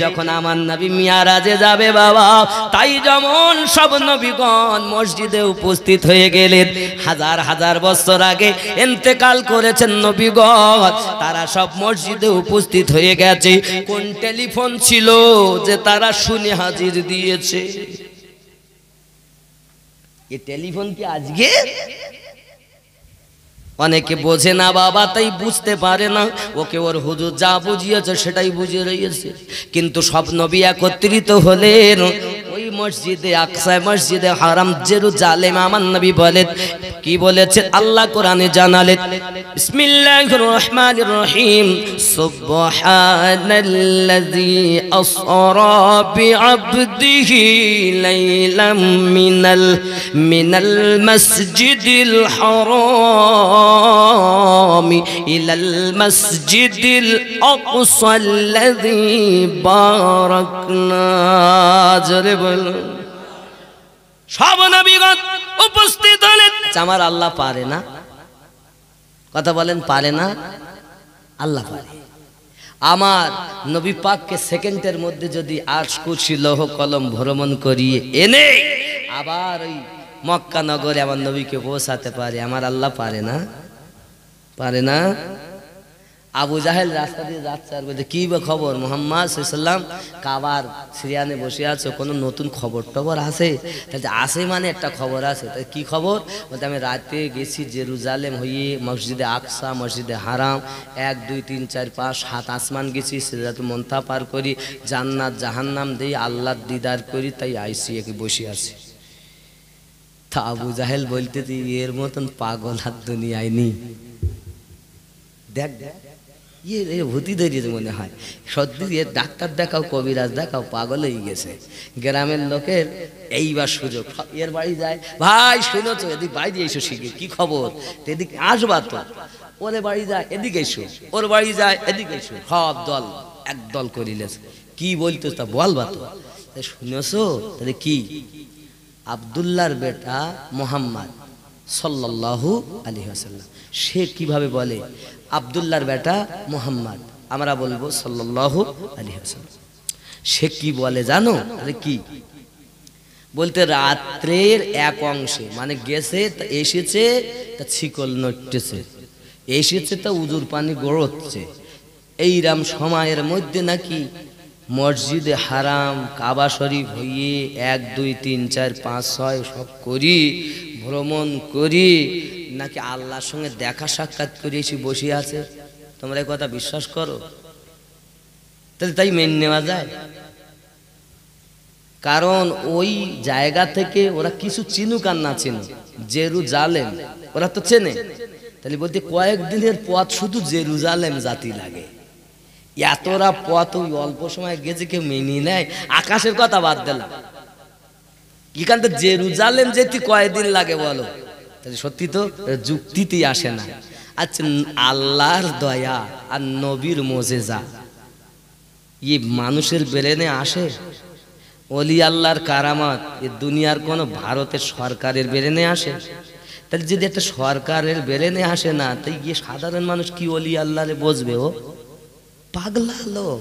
যখন আমার নবী মিয়ারাজে যাবে বাবা, তাই যেমন সব নবীগণ মসজিদে উপস্থিত হয়ে গেলেন। হাজার হাজার বছর আগে ইন্তেকাল করেছেন নবীগণ, তারা সব মসজিদে উপস্থিত হয়ে গেছে। কোন টেলিফোন ছিল যে তারা শুনে হাজির দিয়েছে? এই টেলিফোন কি আজকে? অনেকে বোঝে না বাবা, তাই বুঝতে পারে না। ওকে ওর হুজুর যা বুঝিয়েছে সেটাই বুঝে রয়েছে। কিন্তু সব নবী একত্রিত হলেন ওই মসজিদে আকসা, মসজিদে হারাম, জেরুজালেম। আমার নবী বলেন, কি বলেছেন আল্লাহ কোরআনে জানালেন, বিসমিল্লাহির রহমানির রহিম, সুবহানাল্লাযী আসরা বিআবদিহি লাইলাম মিনাল মাসজিদিল হারাম ইলাল মাসজিদিল আকসা আল্লাযী বারাকনা। জোরে বলুন। সব নবীগণ উপস্থিত হলেন। আমার আল্লাহ পারে না? কথা বলেন, পারে না? আল্লাহ পারে। আমার নবী পাককে সেকেন্ডের মধ্যে যদি আরশ কুরসি লৌহ কলম ভ্রমণ করিয়ে এনে আবার ওই মক্কা নগরে আমার নবীকে পৌঁছাতে পারে, আমার আল্লাহ পারে না? পারে না? আবু জাহেল রাস্তা দিয়ে যাচ্ছে আর বলছে, কি বা খবর মুহাম্মদ সাল্লাল্লাহু আলাইহি ওয়াসাল্লাম কাবার সিরিয়ানে বসে আছো, কোনো নতুন খবর টবর আছে? তাহলে আছে, মানে একটা খবর আছে। তাই কি খবর? বলতে আমি রাতে গেছি জেরুজালেম হয়ে মসজিদে আকসা, মসজিদে হারাম, 1 2 3 4 5 7 আসমান গেছি, সিদরাতুল মুনতাহা পার করি, জান্নাত জাহান্নাম দিয়ে আল্লাহর দিদার করি, তাই আইসি একে বসে আছি। তা আবু জাহেল বলতে, এর মতন পাগল আর দুনিয়ায় নেই। দেখ ইয়ে ভূতি ধরিয়েছে মনে হয়, সত্যি এর ডাক্তার দেখাও, কবিরাজ দেখাও, পাগল হয়ে গেছে। গ্রামের লোকের এইবার সুযোগ। এর বাড়ি যায়, ভাই শুনেছো এদিক বাইরে এসো শিখে, কি খবর? এদিকে আসবা তো। ওরে বাড়ি যায়, এদিকে এসো। ওর বাড়ি যায়, এদিকে এসো। সব দল এক দল করিলেছে। কি বলতো তা বলবা তো? শুনেছো? তাহলে কি? আব্দুল্লাহর বেটা মুহাম্মদ সাল্লাল্লাহু আলাইহি ওয়াসাল্লাম, সে কিভাবে বলে আব্দুল্লাহর বেটা মুহাম্মদ, আমরা বলবো সাল্লাল্লাহু আলাইহি ওয়াসাল্লাম। সে কি বলে জানো? আরে কি বলতে, রাত্রের এক অংশে, মানে গেছে তা এসেছে, তা ছিকল নড়তেছে, এসেছে তা উজুর পানি গড়চ্ছে, এইরাম সময়ের মধ্যে নাকি মসজিদে হারাম, কাবা শরীফ হইয়ে 1 2 3 4 5 6 সব করি, ভ্রমণ করি, নাকি আল্লাহর সঙ্গে দেখা সাক্ষাৎ করে এসে বসে আছে। তোমরা এই কথা বিশ্বাস করো? তাহলে তাই মেনে নেওয়া যায়? কারণ ওই জায়গা থেকে ওরা কিছু চিনুক আর না চিনুক, জেরুজালেম ওরা তো চেনে। তাহলে বলতে কয়েকদিনের পথ শুধু জেরুজালেম জাতি লাগে। এতটা পথ ওই অল্প সময় গেছে কেউ মেনে নেয়? আকাশের কথা বাদ দিলাম, এখান থেকে জেরুজালেম যেতে কয়দিন লাগে বলো? তাহলে সত্যি তো যুক্তিতেই আসে না। আচ্ছা, আল্লাহর দয়া আর নবীর মোজেজা এই মানুষের ব্রেনে আসে? ওলি আল্লাহর কারামাত এ দুনিয়ার কোন ভারতের সরকারের ব্রেনে আসে? তাহলে যদি একটা সরকারের ব্রেনে আসে না, তাই গিয়ে সাধারণ মানুষ কি ওলি আল্লাহরে বুঝবে? ও পাগলা লোক।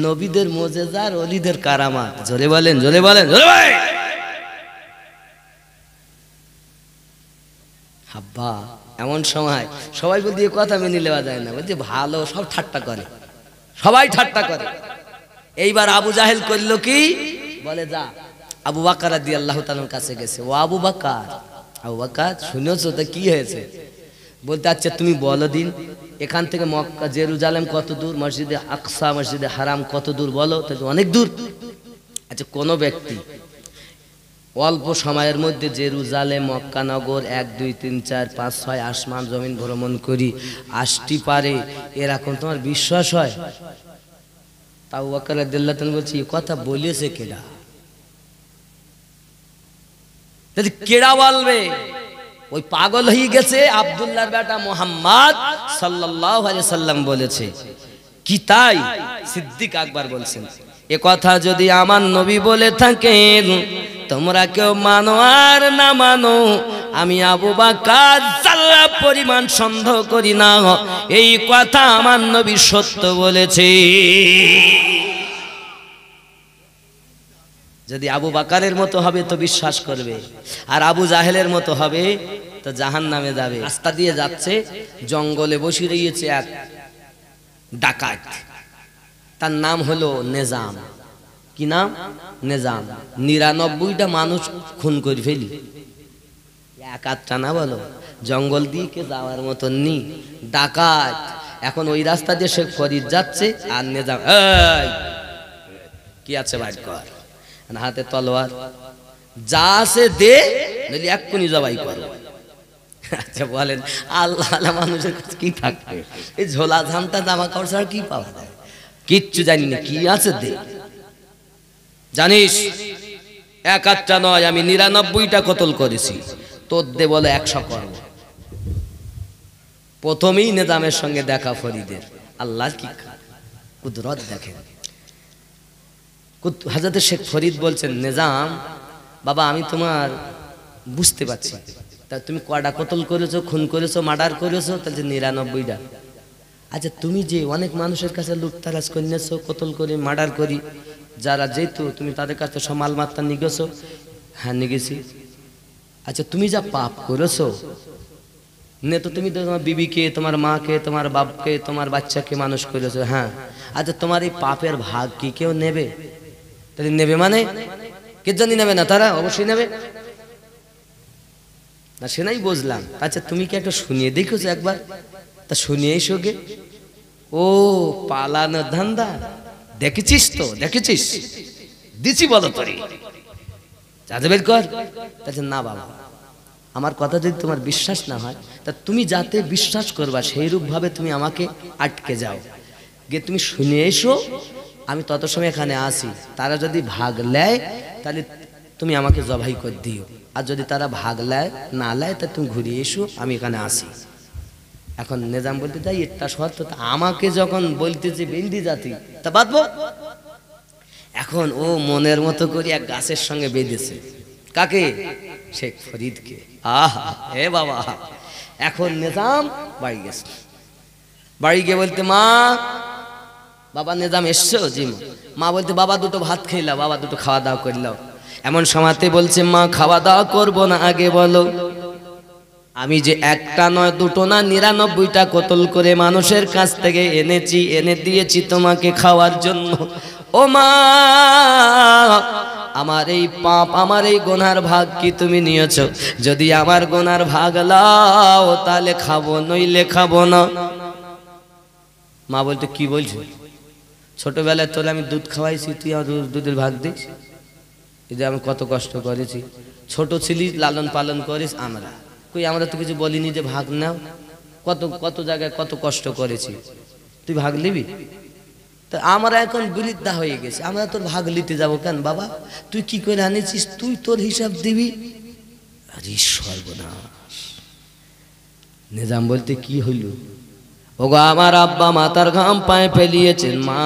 নবীদের মোজেজা আর ওলিদের কারামাত, জোরে বলেন, জোরে বলেন, জোরে ভাই। হাব্বা এমন সময় সবাই বলতে এ কথা মেনে নেওয়া যায় না, বলছে ভালো, সব ঠাট্টা করে, সবাই ঠাট্টা করে। এইবার আবু জাহেল করলো কি? বলে যা আবু বকর রাদিয়াল্লাহু তাআলার কাছে গেছে। ও আবু বকর, আবু বকর শুনেছো তো কি হয়েছে? বলতে, আচ্ছা তুমি বলো দিন, এখান থেকে মক্কা জেরুজালেম কত দূর, মসজিদে আকসা মসজিদে হারাম কত দূর বলো? তো অনেক দূর। আচ্ছা, কোন ব্যক্তি অল্প সময়ের মধ্যে জেরুজালেম, মক্কা নগর 1 2 3 4 5 6 আসমান জমিন ভ্রমণ করি আসতে পারে, এরকম তোমার বিশ্বাস হয়? তাও আবু বকর রাদিয়াল্লাহু তাআলা বলছে, এই কথা বলেছে কেডা? যদি কেডা বলবে? ওই পাগল হয়ে গেছে আব্দুল্লাহর বেটা মুহাম্মদ সাল্লাল্লাহু আলাইহি ওয়াসাল্লাম বলেছে। কি তাই? সিদ্দিক আকবর বলছেন, এ কথা যদি আমার নবী বলে থাকেন, তোমরা কেউ মানো আর না মানো, আমি আবু বকর যারা পরিমাণ সন্দেহ করি না, এই কথা আমার নবী সত্য বলেছে। যদি আবু বকরের মতো হবে তো বিশ্বাস করবে, আর আবু জাহেলের মতো হবে তো জাহান্নামে যাবে। রাস্তা দিয়ে যাচ্ছে, জঙ্গলে বসে রয়েছে এক ডাকাত, তার নাম হলো নিজাম। কি নাম? নিজাম। 99টা মানুষ খুন করে ফেলি, এক আধটা না বলো, জঙ্গল দিয়ে কে যাওয়ার মতন নি ডাকাত। এখন ওই রাস্তা দিয়ে শেখ ফরিদ যাচ্ছে, আর নিজাম এই কি আছে বাইর কর, হাতে তলোয়ার, যা আছে দে, নইলে এক্ষুনি জবাই কর। আচ্ছা বলেন, আল্লাহ আল্লাহ মানুষের কাছে কি থাকবে? এই ঝোলা ঝামটা জামা কাপড় ছাড়া কি পাওয়া যায়? কিচ্ছু জানি না, কি আছে দে। জানিস এক আধটা নয়, আমি 99টা কতল করেছি, তোর দে বলে 100 করব। প্রথমেই নিজামের সঙ্গে দেখা ফরিদের। আল্লাহ কি কুদরত দেখেন। হযরত শেখ ফরিদ বলছেন, নিজাম বাবা আমি তোমার বুঝতে পারছি, তা তুমি কয়টা কতল করেছো, খুন করেছো, মার্ডার করেছো? তাহলে 99টা। আচ্ছা তুমি যে অনেক মানুষের কাছে লুটতারাজ করেছো, কতল করে মার্ডার করি, যারা যেত তুমি তাদের কাছে সব মাল মাত্রা নিয়ে গেছো? হ্যাঁ নিয়ে গেছি। আচ্ছা তুমি যা পাপ করেছো নে, তো তুমি তো তোমার বিবিকে, তোমার মাকে, তোমার বাপকে, তোমার বাচ্চাকে মানুষ করেছো। হ্যাঁ। আচ্ছা তোমার এই পাপের ভাগ কি কেউ নেবে? তাহলে নেবে মানে কে জানি নেবে না, তারা অবশ্যই নেবে না, সে নাই বুঝলাম। আচ্ছা তুমি কি একটা শুনিয়ে দেখেছো একবার? তা শুনিয়ে এসো গে। ও পালানো ধান্দা দেখেছিস তো? দেখেছিস দিছি বলো তোরে, যাতে বের কর। তাহলে না বাবা, আমার কথা যদি তোমার বিশ্বাস না হয়, তা তুমি যাতে বিশ্বাস করবা সেই রূপ ভাবে তুমি আমাকে আটকে যাও, গিয়ে তুমি শুনে এসো, আমি তত সময় এখানে আসি। তারা যদি ভাগ নেয় তাহলে তুমি আমাকে জবাই করে দিও, আর যদি তারা ভাগ নেয় না নেয় তা তুমি ঘুরে এসো, আমি এখানে আসি। এখন নিজাম বলতে যাই এটা শর্ত, আমাকে যখন বলতেছে বেন্দি জাতি তা বাঁধবো। এখন ও মনের মতো করে এক গাছের সঙ্গে বেঁধেছে। কাকে? শেখ ফরিদকে। আহা হে বাবা। এখন নিজাম বাড়ি গেছে, বাড়ি গিয়ে বলতে মা, বাবা নিজাম এসছো? জি মা। মা বলতে বাবা দুটো ভাত খেলাও, বাবা দুটো খাওয়া দাওয়া করলাও। এমন সময়তে বলছে মা খাওয়া দাওয়া করবো না, আগে বলো আমি যে একটা নয় দুটো না 99টা কতল করে মানুষের কাছ থেকে এনেছি, এনে দিয়েছি তোমাকে খাওয়ার জন্য। ও মা আমার এই পাপ, আমার এই গুনার ভাগ কি তুমি নিয়েছো? যদি আমার গুনার ভাগ লাও তাহলে খাবো, নইলে খাবো না। মা বলতে কি বলছো? ছোটবেলায় তোর আমি দুধ খাওয়াইছি, তুই আমার দুধের ভাগ দিস? এই যে আমি কত কষ্ট করেছি, ছোট ছিলি লালন পালন করিস, আমরা তো কিছু বলিনি যে ভাগ নাও। কত কত জায়গায় কত কষ্ট করেছি, তুই ভাগ নিবি? তা আমরা এখন বৃদ্ধা হয়ে গেছি, আমরা তোর ভাগ নিতে যাবো কেন বাবা? তুই কি করে আনিছিস, তুই তোর হিসাব দিবি। আরে সর্বনাশ। নিজাম বলতে কি হইল? ওগো আমার আব্বা মাতার ঘাম পায়ে ফেলিয়েছেন, মা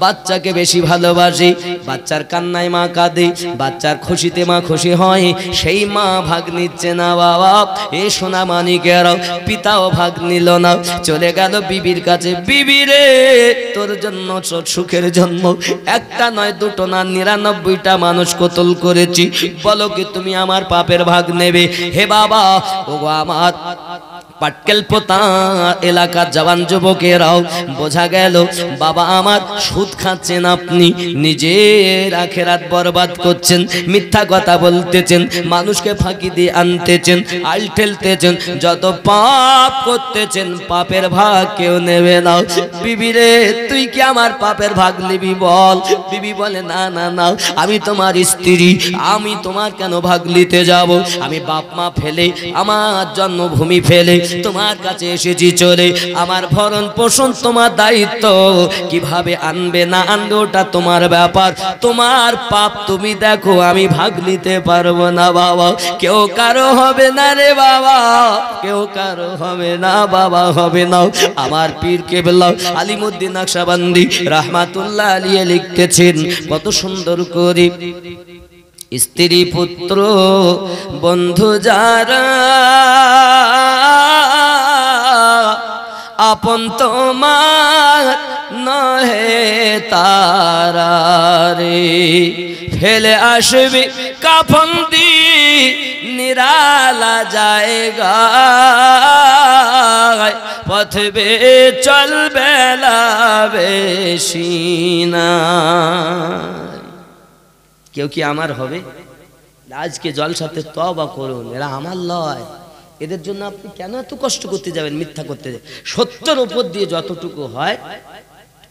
বাচ্চাকে বেশি ভালোবাসে, বাচ্চার কান্নায় মা কাঁদে, বাচ্চার খুশিতে মা খুশি হয়, সেই মা ভাগ নিচ্ছে না বাবা। এ সোনা মানিকেরাও পিতাও ভাগ নিল না, চলে গেল বিবির কাছে। বিবি রে তোর জন্য সুখের জন্ম একটা নয় দুটো না 99টা মানুষ কতল করেছি, বলো কি তুমি আমার পাপের ভাগ নেবে? হে বাবা, ওগো আমার পাটকেল পোতা এলাকার জওয়ান যুবকেরাও বোঝা গেল বাবা আমার সুদ খাচ্ছেন, আপনি নিজের আখেরাত বরবাদ করছেন, মিথ্যা কথা বলতেছেন, মানুষকে ফাঁকি দিয়ে আনতেছেন, আল ঠেলতেছেন, যত পাপ করতেছেন পাপের ভাগ কেউ নেবে না। বিবি রে তুই কি আমার পাপের ভাগ নিবি বল? বিবি বলে না না না, আমি তোমার স্ত্রী, আমি তোমার কেন ভাগ নিতে যাব? আমি বাপ মা ফেলে, আমার জন্মভূমি ফেলে তোমার কাছে এসেছি চলে, আমার ভরণ পোষণ তোমার দায়িত্ব, কিভাবে আনবে না আনবে ওটা তোমার ব্যাপার, তোমার পাপ তুমি দেখো, আমি ভাগ নিতে পারবো না বাবা। কেউ কারো হবে না রে বাবা, কেউ কারো হবে না বাবা, হবে না। আমার পীর কেবলা আলিমউদ্দিন নকশবন্দি রাহমাতুল্লাহ আলাইহি লিখতেছেন কত সুন্দর করে, স্ত্রী পুত্র বন্ধু যারা আপন তোমার নহে তারা রে, ফেলে আসবে কাফন দি নিরালা জায়গা, পথবে চলবে না বেশি না। কেউ কি আমার হবে? আজকে জলসাতে তওবা করুন, এরা আমার লয়। এদের জন্য আপনি কেন এত কষ্ট করতে যাবেন, মিথ্যা করতে যাবেন? সত্যের উপর দিয়ে যতটুকু হয়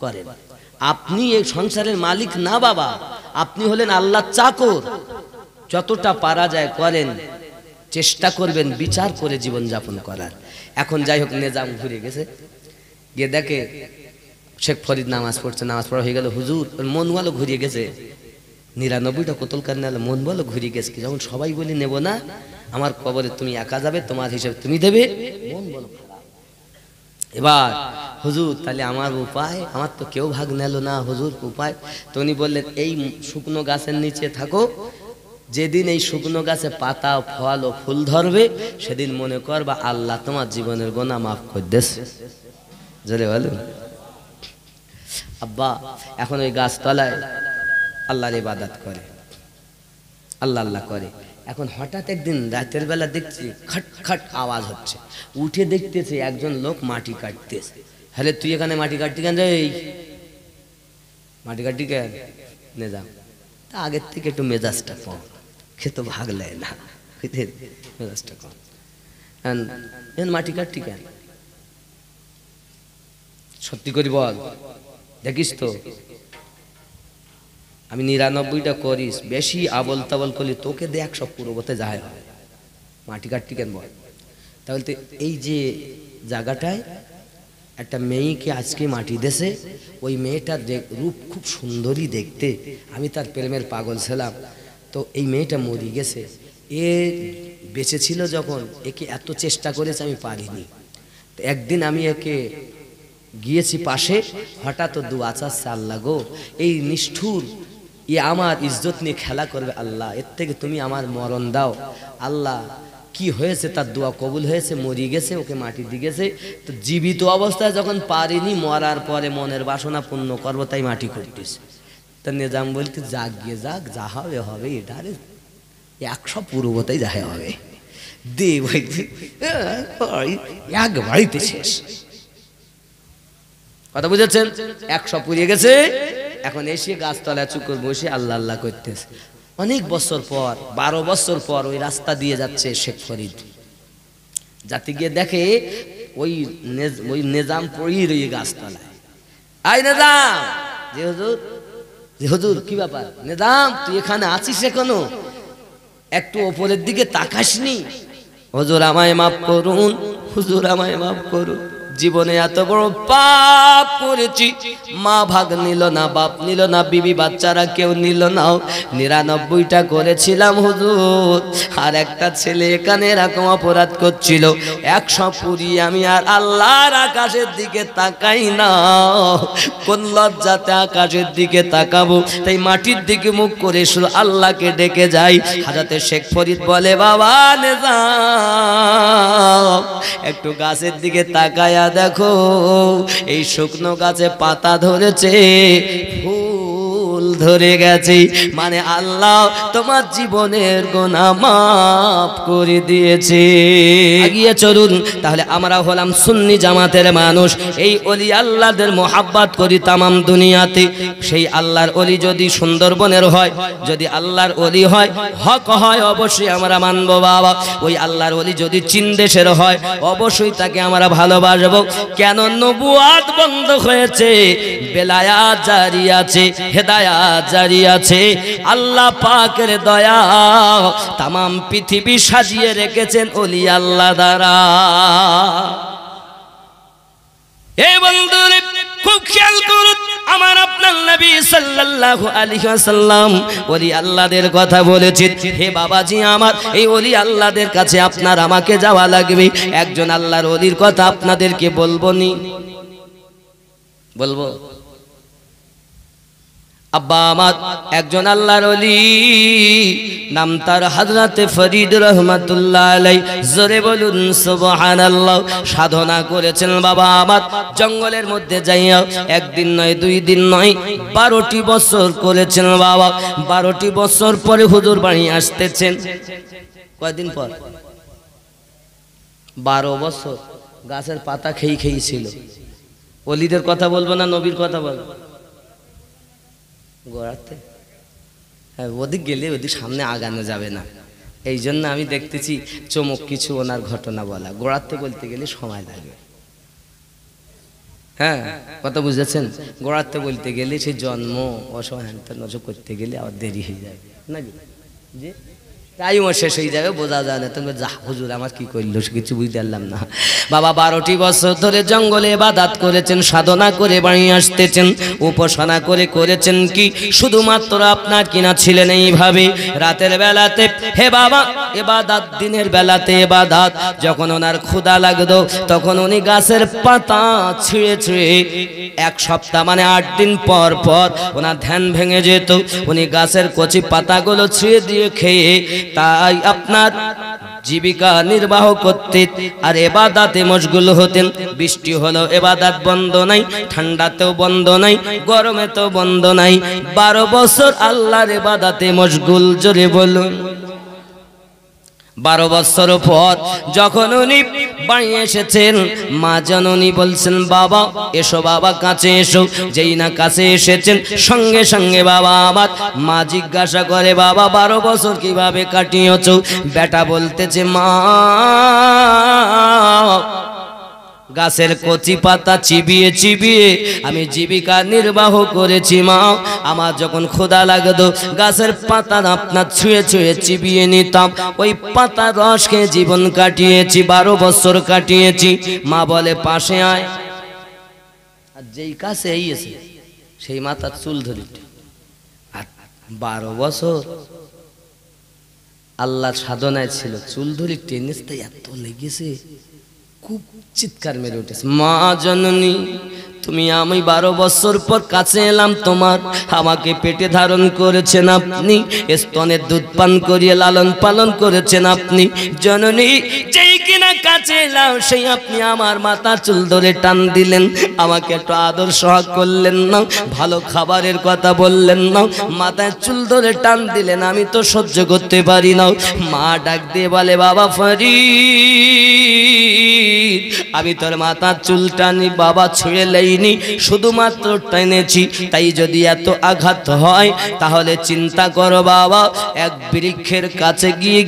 করেন। আপনি এই সংসারের মালিক না বাবা, আপনি হলেন আল্লাহর চাকর। যতটা পারা যায় করেন, চেষ্টা করবেন বিচার করে জীবন যাপন করার। এখন যাই হোক, নিজাম ঘুরে গেছে, গিয়ে দেখে শেখ ফরিদ নামাজ পড়ছে, নামাজ পড়া হয়ে গেল, হুজুর মন বলো ঘুরিয়ে গেছে, 99টা কোতল কার নিলে মন বলো ঘুরিয়ে গেছে। যখন সবাই বলি নেব না, আমার কবরে তুমি একা যাবে, তোমার হিসেবে তুমি দেবে, মন বলো খারাপ। এবার হুজুর তাহলে আমার উপায়, আমার তো কেউ ভাগ নিল না হুজুর, উপায়? তো উনি বললেন এই শুকনো গাছের নিচে থাকো, যেদিন এই শুকনো গাছে পাতা ফল ও ফুল ধরবে সেদিন মনে করবা আল্লাহ তোমার জীবনের গোনা মাফ করে দিয়েছে। জোরে বলুন। আব্বা এখন ওই গাছতলায় আল্লাহর ইবাদত করে, আল্লাহ আল্লাহ করে। এখন হঠাৎ একদিন রাতের বেলা দেখছি খট খট আওয়াজ হচ্ছে, উঠে দেখতেছে একজন লোক মাটি কাটতেছে। হ্যালে তুই এখানে মাটি কাটতি কেন? এই মাটি কাটতি কেন? নিজাম তা আগের থেকে একটু মেজাজটা কম, খেতে ভাগলে না, মেজাজটা কম। মাটি কাটতি কেন? সত্যি করে বল, দেখিস তো আমি 99টা করিস, বেশি আবল তাবল করলি তোকে দে 100 পুরোবতে যায় হবে। মাটি কাটতি কেন বল? তাহলে তো এই যে জায়গাটায় একটা মেয়েকে আজকে মাটি দেশে, ওই মেয়েটার রূপ খুব সুন্দরী দেখতে, আমি তার প্রেমের পাগল ছিলাম। তো এই মেয়েটা মরে গেছে, এ বেঁচে ছিল যখন, একে এত চেষ্টা করেছে আমি পারিনি। তো একদিন আমি একে গিয়েছি পাশে, হঠাৎ দোয়া চাচ্ছে, আল্লাহ গো এই নিষ্ঠুর এ আমার ইজ্জত নিয়ে খেলা করবে, আল্লাহ এর থেকে তুমি আমার মরণ দাও। আল্লাহ কি হয়েছে, তার দোয়া কবুল হয়েছে, মরি গেছে, ওকে মাটি দিয়ে গেছে। তো জীবিত অবস্থায় যখন পারিনি, মরার পরে মনের বাসনা পূর্ণ করবো তাই মাটি করতেছে। তা নিজাম বলতে যাক গিয়ে যাক, যা হবে হবে, এটা 100 পূর্বতেই যা হবে দে এক বাড়িতে শেষ। কথা বুঝেছেন? 100 পুড়িয়ে গেছে, এখন এসে গাছতলায় চুকুর বসে আল্লাহ আল্লাহ করতেছে। অনেক বছর পর, 12 বছর পর ওই রাস্তা দিয়ে যাচ্ছে শেখ ফরিদ, যাতে গিয়ে দেখে ওই নিজাম পড়িয়ে রয়ে গাছতলায়। আই নিজাম, যে হুজুর, যে হুজুর কি ব্যাপার? নিজাম তুই এখানে আছিস এখনো? একটু ওপরের দিকে তাকাসনি? হুজুর আমায় মাফ করুন, হুজুর আমায় মাফ করুন, জীবনে এত বড় পাপ করেছি, মা ভাগ নিল না, বাপ নিল না, বিবি বাচ্চারা কেউ নিল না, 99টা করেছিলাম হুজুর, আর একটা ছেলে এখানে এরকম অপরাধ করছিল, 100 পুরিয়ে আমি আর আল্লাহর আকাশের দিকে তাকাই না। কোন লজ্জাতে আকাশের দিকে তাকাবো, তাই মাটির দিকে মুখ করে শুধু আল্লাহকে ডেকে যাই। হাজরতে শেখ ফরিদ বলে, বাবা নিজাম একটু গাছের দিকে তাকায়া দেখো, এই শুকনো গাছে পাতা ধরেছে, ফুল ধরে গেছে, মানে আল্লাহ তোমার জীবনের গুনাহ মাফ করে দিয়েছে। এগিয়ে চলুন, তাহলে আমরা হলাম সুন্নি জামাতের মানুষ, এই ওলি আল্লাহদের মোহাব্বত করি তামাম দুনিয়াতে। সেই আল্লাহর ওলি যদি সুন্দরবনের হয়, যদি আল্লাহর ওলি হয়, হক হয়, অবশ্যই আমরা মানব বাবা। ওই আল্লাহর ওলি যদি চীন দেশের হয়, অবশ্যই তাকে আমরা ভালোবাসবো। কেন? নবুয়াত বন্ধ হয়েছে, বেলায়াত জারি আছে, হেদায়াত জারি আছে। আল্লাহ পাকের দয়া তামাম পৃথিবী সাজিয়ে রেখেছেন ওলি আল্লাহ দ্বারা। এই বন্ধুরে খুব খেয়াল করুন, আমার আপনার নবী সাল্লাল্লাহু আলাইহি ওয়াসাল্লাম ওলি আল্লাহদের কথা বলেছেন। হে বাবাজি আমার, এই ওলি আল্লাহদের কাছে আপনার আমাকে যাওয়া লাগবে। একজন আল্লাহর ওলির কথা আপনাদেরকে বলবো নি, বলবো? আব্বা আমার একজন আল্লাহর ওলি, নাম তার হযরতে ফরিদ রহমাতুল্লাহ আলাইহি। জোরে বলুন সুবহানাল্লাহ। সাধনা করেছেন বাবা আমার জঙ্গলের মধ্যে যাইয়া, একদিন নয়, 2 দিন নয়, 12টি বছর করেছেন বাবা। 12টি বছর পরে হুজুর বাড়ি আসতেছেন। কয়দিন পর? 12 বছর গাছের পাতা খেয়ে খেয়েছিল। ওলিদের কথা বলবো না নবীর কথা বলবো? গোড়াতে হ্যাঁ, ওদিক গেলে ওদিক সামনে আগানো যাবে না, এই জন্য আমি দেখতেছি চমক কিছু ওনার ঘটনা বলা। গোড়াতে বলতে গেলে সময় লাগবে। হ্যাঁ, কথা বুঝেছেন? গোড়াতে বলতে গেলে সেই জন্ম অসময় নজর করতে গেলে আবার দেরি হয়ে যাবে নাকি? যে টাইমও শেষ হয়ে যাবে, বোঝা যায় না। তুমি যা হুজুর আমার কি করলো কিছু বুঝতে পারলাম না। বাবা 12টি বছর ধরে জঙ্গলে ইবাদত করেছেন, সাধনা করে বাড়ি আসতেছেন, উপাসনা করে করেছেন কি শুধুমাত্র আপনার কিনা ছিলেন এইভাবে রাতের বেলাতে হে বাবা ইবাদত, দিনের বেলাতে ইবাদত। যখন ওনার ক্ষুধা লাগতো তখন উনি গাছের পাতা ছিঁড়ে ছিঁড়ে 1 সপ্তাহ মানে 8 দিন পর পর ওনার ধ্যান ভেঙে যেত। উনি গাছের কচি পাতাগুলো ছিঁড়ে দিয়ে খেয়ে তাই আপনার জীবিকা নির্বাহ করতে আর ইবাদতে মশগুল হতেন। বৃষ্টি হলো ইবাদত বন্ধ নাই, ঠান্ডাতেও বন্ধ নাই, গরমেতেও বন্ধ নাই। 12 বছর আল্লাহর ইবাদতে মশগুল। জোরে বলুন। 12 বছর পর যখন উনি বাড়ি এসেছেন, মা জননী বলছেন বাবা এসো, বাবা কাছে এসো। যেই না কাছে এসেছেন সঙ্গে সঙ্গে বাবা আমার মা জিজ্ঞাসা করে বাবা 12 বছর কিভাবে কাটিয়েছো? বেটা বলতেছে মা গাছের কচি পাতা চিবিয়ে চিবিয়ে আমি জীবিকা নির্বাহ করেছি মা। আমার যখন ক্ষুধা লাগতো গাছের পাতা আপনার ছুঁয়ে ছুঁয়ে চিবিয়ে নিতাম, ওই পাতা রস খেয়ে জীবন কাটিয়েছি, 12 বছর কাটিয়েছি। মা বলে পাশে আয়। আর যেই কাছে এসে সেই মাথার চুল ধরি। আর 12 বছর আল্লাহর সাধনায় ছিল, চুল ধরি টেনিস তাই এত লেগেছে, খুব চিৎকার মেরে উঠেছে মা জননী তুমি আমি 12 বছর পর কাছে এলাম তোমার, আমাকে পেটে ধারণ করেছেন আপনি, স্তনের দুধ পান করিয়ে লালন পালন করেছেন আপনি। জননী যেই কিনা কাছে এলাম সেই আপনি আমার মাথার চুল ধরে টান দিলেন, আমাকে একটু আদর সোহাগ করলেন না, ভালো খাবারের কথা বললেন না, মাথায় চুল ধরে টান দিলেন, আমি তো সহ্য করতে পারি না। মা ডাক দিয়ে বলে বাবা ফরিদ আমি তোর মাথার চুল টানি বাবা ছেড়ে লেইনি, শুধুমাত্র টেনেছি। তাই যদি এত আঘাত হয় তাহলে চিন্তা করো বাবা, এক বৃক্ষের কাছে গিয়ে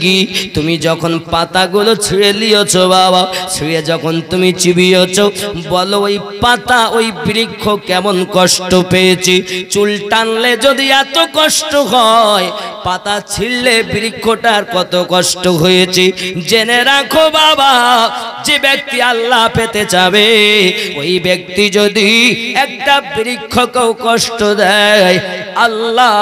তুমি যখন পাতাগুলো ছিঁড়ে নিয়েছো বাবা, ছিঁড়ে যখন তুমি চিবিয়েছো বলো ওই পাতা ওই বৃক্ষ কেমন কষ্ট পেয়েছি। চুল টানলে যদি এত কষ্ট হয়, পাতা ছিঁড়লে বৃক্ষটার কত কষ্ট হয়েছে। জেনে রাখো বাবা, যে ব্যক্তি আল্লাহ পেতে যাবে ওই ব্যক্তি যদি একটা বৃক্ষকেও কষ্ট দেয় আল্লাহ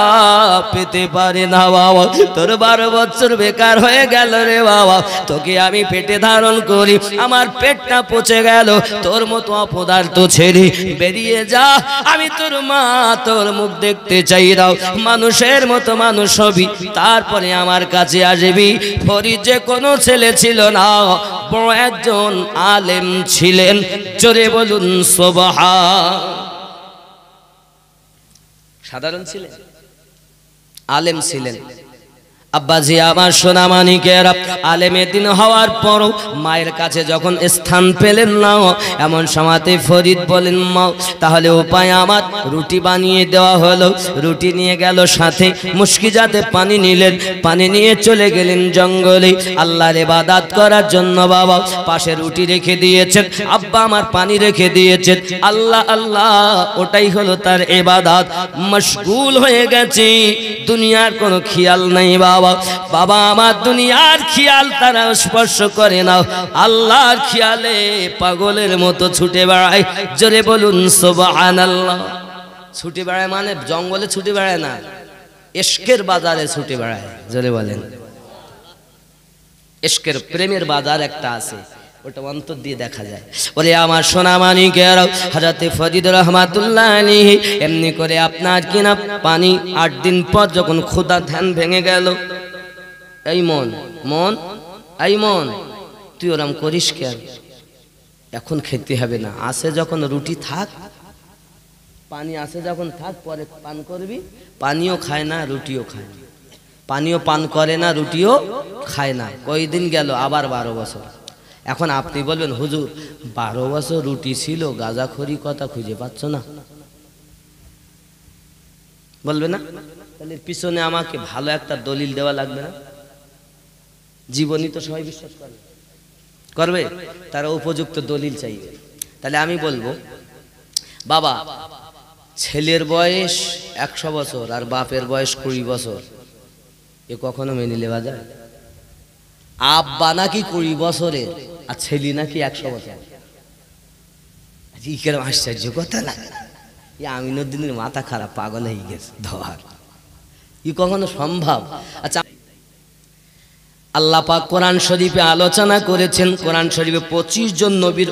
পেতে পারে না বাবা। তোর 12 বছর বেকার হয়ে গেল রে বাবা, তোকে আমি পেটে ধারণ করি, আমার পেটটা পচে গেল, তোর মতো অপদার্থ ছেড়ে বেরিয়ে যা, আমি তোর মা, তোর মুখ দেখতে চাই দাও, মানুষের মতো মানুষ হবি, তারপরে আমার কাছে আসবি। ফরিদ যে কোনো ছেলে ছিল না, বড় একজন আলেম ছিলেন। জোরে বলুন সুবহান। সাধারণ ছিলেন, আলেম ছিলেন। আব্বাজি আমার সোনা মানিকেরা, আলেমে দিন হওয়ার পরও মায়ের কাছে যখন স্থান পেলেন না, এমন সময়তে ফরিদ বলেন মা তাহলে উপায় আমার, রুটি বানিয়ে দেওয়া হলো। রুটি নিয়ে গেল, সাথে মুশকিজাতে পানি নিলেন, পানি নিয়ে চলে গেলেন জঙ্গলে আল্লাহর ইবাদত করার জন্য। বাবা পাশে রুটি রেখে দিয়েছেন, আব্বা আমার পানি রেখে দিয়েছেন, আল্লাহ আল্লাহ ওটাই হলো তার ইবাদত। মশগুল হয়ে গেছে, দুনিয়ার কোনো খেয়াল নাই বাবা। বাবা আমার দুনিয়ার খেয়াল তারা স্পর্শ করে না, আল্লাহর খেয়ালে পাগলের মতো ছুটে বেড়ায়। জোরে বলুন সুবহানাল্লাহ। ছুটে বেড়ায় মানে জঙ্গলে ছুটে বেড়ায় না, ইশকের বাজারে ছুটে বেড়ায়। জোরে বলেন। ইশকের প্রেমের বাজার একটা আছে, ওটা অন্তর দিয়ে দেখা যায়। ওরে আমার সোনা মানিকের হযরতে ফরিদ রহমাতুল্লাহ আলাইহি এমনি করে আপনার কিনা পানি 8 দিন পর যখন ক্ষুধা ধ্যান ভেঙে গেল, এই মন মন এই মন তুই ওরম করিস কেন, এখন খেতে হবে না, আসে যখন রুটি থাক, পানি আসে যখন থাক, পরে পান করবি। পানিও খায় না রুটিও খায় না, পানিও পান করে না রুটিও খায় না। কয়দিন গেল, আবার 12 বছর। এখন আপনি বলবেন হুজুর 12 বছর রুটি ছিল, গাঁজাখড়ি কথা খুঁজে পাচ্ছ না, বলবে না? তাহলে পিছনে আমাকে ভালো একটা দলিল দেওয়া লাগবে না? জীবনী তো সবাই বিশ্বাস করবে, তারা উপযুক্ত দলিল চাইবে। তাহলে আমি বলবো বাবা, ছেলের বয়স 100 বছর আর বাপের বয়স 20 বছর, এ কখনো মেনে নেওয়া যায়? আব্বা নাকি 20 বছরের আর ছেলে নাকি 100 বছর, কিরকম আশ্চর্য কথা না? আমিনুদ্দিনের মাথা খারাপ, পাগল হয়ে গেছে ধর, ই কখনো সম্ভব? আচ্ছা, আল্লাহ পাক কোরআন শরীফে আলোচনা করেছেন, কোরআন শরীফে 25 জন নবীর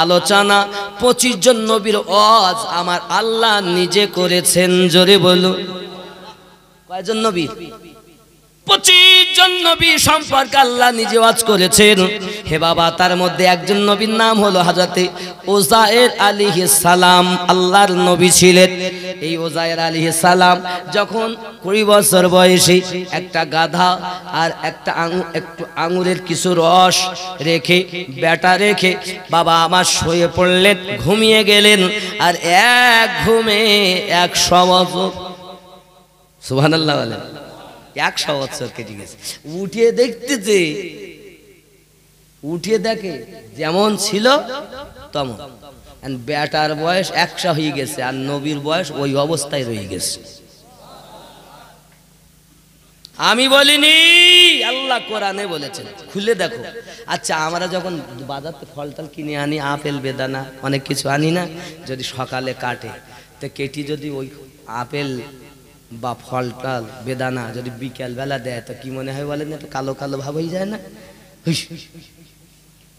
আলোচনা, 25 জন নবীর ওয়াজ আমার আল্লাহ নিজে করেছেন। জোরে বলুন, কয়জন নবী? 25 জন নবী সম্পর্কে আল্লাহ নিজে ওয়াজ করেছেন। হে বাবা, তার মধ্যে একজন নবীর নাম হলো হযরতে উযায়ের আলাইহিস সালাম, আল্লাহর নবী ছিলেন। এই উযায়ের আলাইহিস সালাম যখন 20 বছর বয়সে একটা গাধা আর একটা একটু আঙুরের কিছু রস রেখে বেটা রেখে বাবা আমার শুয়ে পড়লেন, ঘুমিয়ে গেলেন। আর এক ঘুমে 100 বছর, সুবহানাল্লাহ বলেন, 100 বছর কেটে গেছে। উঠিয়ে দেখতেছে, উঠিয়ে দেখে যেমন ছিল তেমন, বেটার বয়স 100 হয়ে গেছে আর নবীর বয়স ওই অবস্থায় রয়ে গেছে। আমি বলিনি, আল্লাহ কোরআনে বলেছেন, খুলে দেখো। আচ্ছা, আমরা যখন বাজারে ফল টল কিনে আনি, আপেল বেদানা অনেক কিছু আনি না, যদি সকালে কাটে তো কেটি যদি ওই আপেল বা ফল টল বেদানা যদি বিকেল বেলা দেয় তো কি মনে হয় বলেন? একটু কালো কালো ভাব হয়ে যায় না?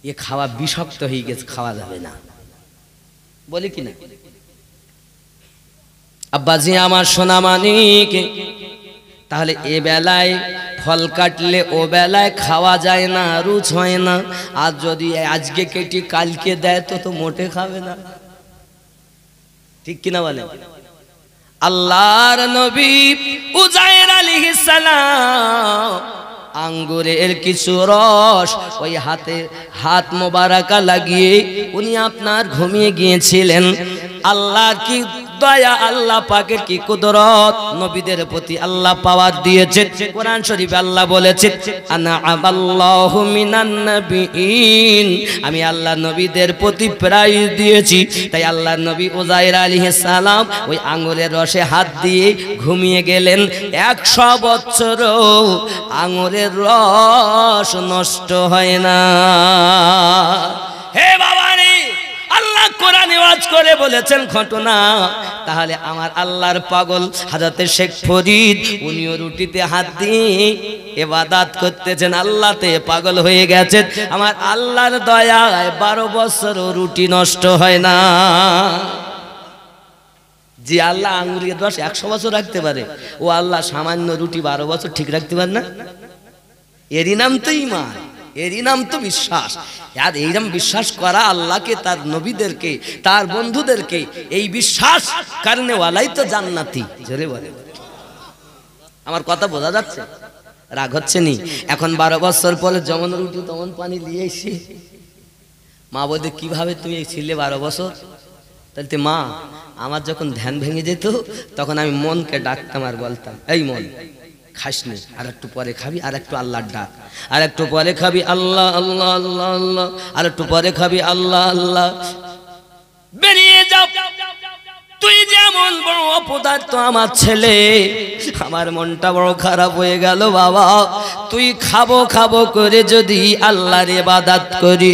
এ খাওয়া বিষাক্ত হয়ে গেছে, খাওয়া যাবে না, বলি কি না? আব্বাজি আমার সোনা মানিক, তাহলে এ বেলায় ফল কাটলে ও বেলায় খাওয়া যায় না, রুচ হয় না। আর যদি আজকে কেটে কালকে দেয় তো মোটে খাবে না, ঠিক কিনা বলেন? আল্লাহর নবী উযায়ের আলাইহিস সালাম আঙ্গুরের কিছু রস ওই হাত মোবারকা লাগিয়ে উনি আপনার ঘুমিয়ে গিয়েছিলেন। আল্লাহর কি দয়া, আল্লাহ পাকের কি কুদরত, নবীদের প্রতি আল্লাহ পাওয়ার দিয়েছেন। কোরআন শরীফে আল্লাহ বলেছেন, আনা আবাল্লাহু মিনান নবিয়িন, আমি আল্লাহ নবীদের প্রতি প্রাইজ দিয়েছি। তাই আল্লাহর নবী উযায়ের আলাইহিস সালাম ওই আঙ্গুরের রসে হাত দিয়ে ঘুমিয়ে গেলেন। 100 বছরও আঙ্গুরের রস নষ্ট হয় না। হে বাবা রে, আল্লাহ কোরআনে ওয়াজ করে বলেছেন ঘটনা। তাহলে আমার আল্লাহর পাগল হযরতে শেখ ফরিদ, উনিও রুটিতে হাত দিয়ে ইবাদত করতেছেন, আল্লাহতে পাগল হয়ে গেছেন। আমার আল্লাহর দয়ায় 12 বছরও রুটি নষ্ট হয় না। যে আল্লাহ আঙ্গুরের রস 100 বছর রাখতে পারে, ও আল্লাহ সামান্য রুটি 12 বছর ঠিক রাখতে পারে না? এরই নাম তো ঈমান, এরই নাম তো বিশ্বাস। আর এইরকম বিশ্বাস করা আল্লাহকে, তার নবীদেরকে, তার বন্ধুদেরকে, এই বিশ্বাস কারণে ওয়ালাই তো জান্নাতি। জোরে বলে, আমার কথা বোঝা যাচ্ছে? রাগ হচ্ছে নি? এখন 12 বছর পরে যেমন রুটি তেমন পানি নিয়ে এসে মা বলতে, কিভাবে তুমি ছিলে 12 বছর? তাহলে মা, আমার যখন ধ্যান ভেঙে যেত তখন আমি মনকে ডাকতাম আর বলতাম, এই মন খাসনি, আর একটু পরে খাবি, আর একটু আল্লাহর ডাক, আর একটু পরে খাবি আল্লাহ আল্লাহ আল্লাহ আল্লাহ, আর একটু পরে খাবি আল্লাহ আল্লাহ, বেরিয়ে যাও। তুই যেমন বড় অপদার্থ আমার ছেলে, আমার মনটা বড় খারাপ হয়ে গেল বাবা। তুই খাবো খাবো করে যদি আল্লাহর ইবাদত করি,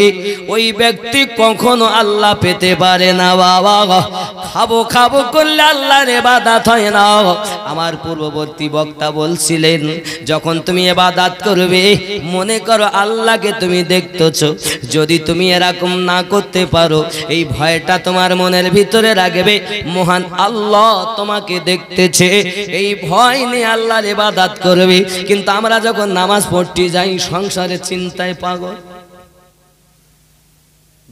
ওই ব্যক্তি কখনো আল্লাহ পেতে পারে না বাবা। খাবো খাবো করলে আল্লাহর ইবাদত হয় না। আমার পূর্ববর্তী বক্তা বলছিলেন, যখন তুমি ইবাদত করবে মনে করো আল্লাহকে তুমি দেখতেছো। যদি তুমি এরকম না করতে পারো, এই ভয়টা তোমার মনের ভিতরে রাখবে মহান আল্লাহ তোমাকে দেখতেছে, এই ভয় নিয়ে আল্লাহর ইবাদত করবে। কিন্তু আমরা যখন নামাজ পড়তে যাই সংসারের চিন্তায় পাগল,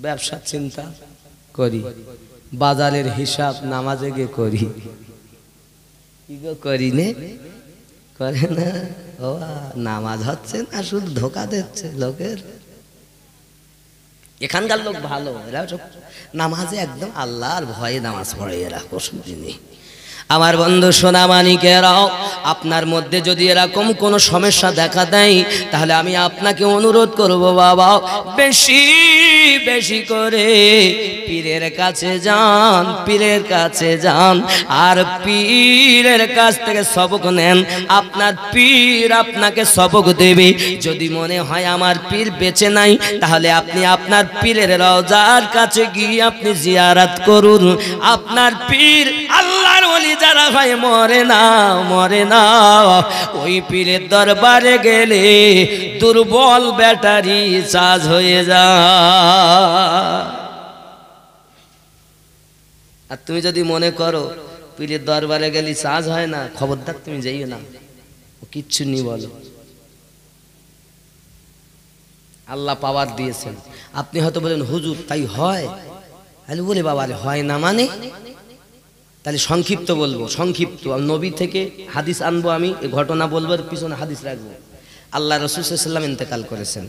ব্যবসার চিন্তা করি, বাজারের হিসাব নামাজে গিয়ে করি, কি গো করি নে করে না। ও নামাজ হচ্ছে না, শুধু ধোকা দিচ্ছে লোকের। এখানকার লোক ভালো, এরা নামাজে একদম আল্লাহর ভয়ে নামাজ পড়ে, এরা অসুবিধা নেই। আমার বন্ধু সোনা মানিকেরাও, আপনার মধ্যে যদি এরকম কোনো সমস্যা দেখা দেয়, তাহলে আমি আপনাকে অনুরোধ করব বাবা, বেশি বেশি করে পীরের কাছে যান, পীরের কাছে যান, আর পীরের কাছ থেকে সবক নেন। আপনার পীর আপনাকে সবক দেবে। যদি মনে হয় আমার পীর বেঁচে নাই, তাহলে আপনি আপনার পীরের রওজার কাছে গিয়ে আপনি জিয়ারত করুন। আপনার পীর আল্লাহর ওলি যারা ভাই মরে না, মরে না। ওই পীরের দরবারে গেলে দুর্বল ব্যাটারি চার্জ হয়ে যায়। আর তুমি যদি মনে করো পীরের দরবারে গেলে চার্জ হয় না, খবরদার তুমি যাইও না, কিচ্ছু নি বলো। আল্লাহ পাওয়ার দিয়েছেন। আপনি হয়তো বলেন হুজুর তাই হয়, তাহলে বলে বাবা হয় না মানে, তাহলে সংক্ষিপ্ত বলবো, সংক্ষিপ্ত নবী থেকে হাদিস আনবো, আমি এই ঘটনা বলবো, পিছনে হাদিস রাখবো। আল্লাহ রাসূল সাল্লাল্লাহু আলাইহি ওয়াসাল্লাম ইন্তেকাল করেছেন।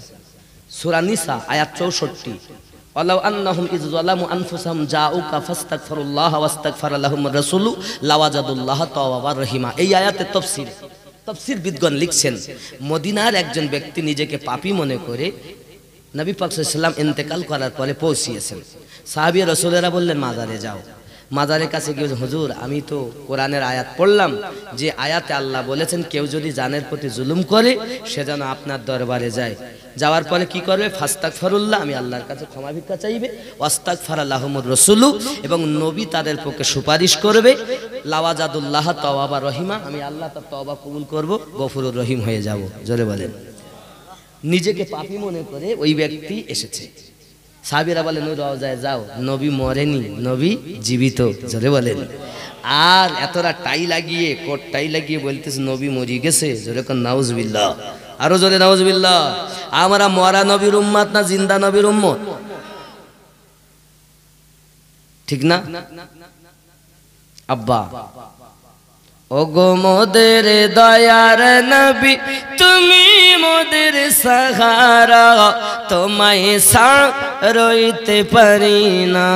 সূরা নিসা আয়াত 64, ওয়ালাউ আন্নাহুম ইয যালামু আনফুসাহুম জাউকা ফাস্তাগফিরুল্লাহ ওয়াস্তাগফারা লাহুমুর রাসূলু লাওয়াজাদুল্লাহ তাওয়াবার রহিমা। এই আয়াতের তাফসীর বিদগণ লিখছেন, মদিনার একজন ব্যক্তি নিজেকে পাপী মনে করে নবী পাক সাল্লাল্লাহু আলাইহি ওয়াসাল্লাম ইন্তেকাল করার পরে পৌঁছিয়েছেন। সাহাবী রাসূলেরা বললেন মাজারে যাও। মাজারের কাছে গিয়ে হুজুর আমি তো কোরআনের আয়াত পড়লাম, যে আয়াতে আল্লাহ বলেছেন কেউ যদি জানের প্রতি জুলুম করে সে যেন আপনার দরবারে যায়। যাওয়ার পরে কি করবে? ফাস্তাগফিরুল্লাহ, আমি আল্লাহর কাছে ক্ষমা ভিক্ষা চাইবে, ওয়াস্তাগফারা লাহুমুর রাসূলু, এবং নবী তাদের পক্ষে সুপারিশ করবে, লাওয়াজাদুল্লাহ তাওয়াবা রহিমা, আমি আল্লাহ তার তওবা কবুল করব, গফুরুর রহিম হয়ে যাব। জোরে বলেন। নিজেকে পাপী মনে করে ওই ব্যক্তি এসেছে। সাহাবীরা বলেন ওই রওজায় যাও, নবী মরেনি, নবী জীবিত। জোরে বলেন। আর এতরা টাই লাগিয়ে, কোট টাই লাগিয়ে বলতেছে নবী মরি গেছে। জোরে কোন নাউজুবিল্লাহ, আরো জোরে নাউজুবিল্লাহ। আমরা মরা নবীর উম্মত না জিন্দা নবীর উম্মত? ঠিক না আব্বা? ওগো মোদের দয়ার নবী, তুমি মোদের সাহারা, তোমায় ছাড়তে পারি না।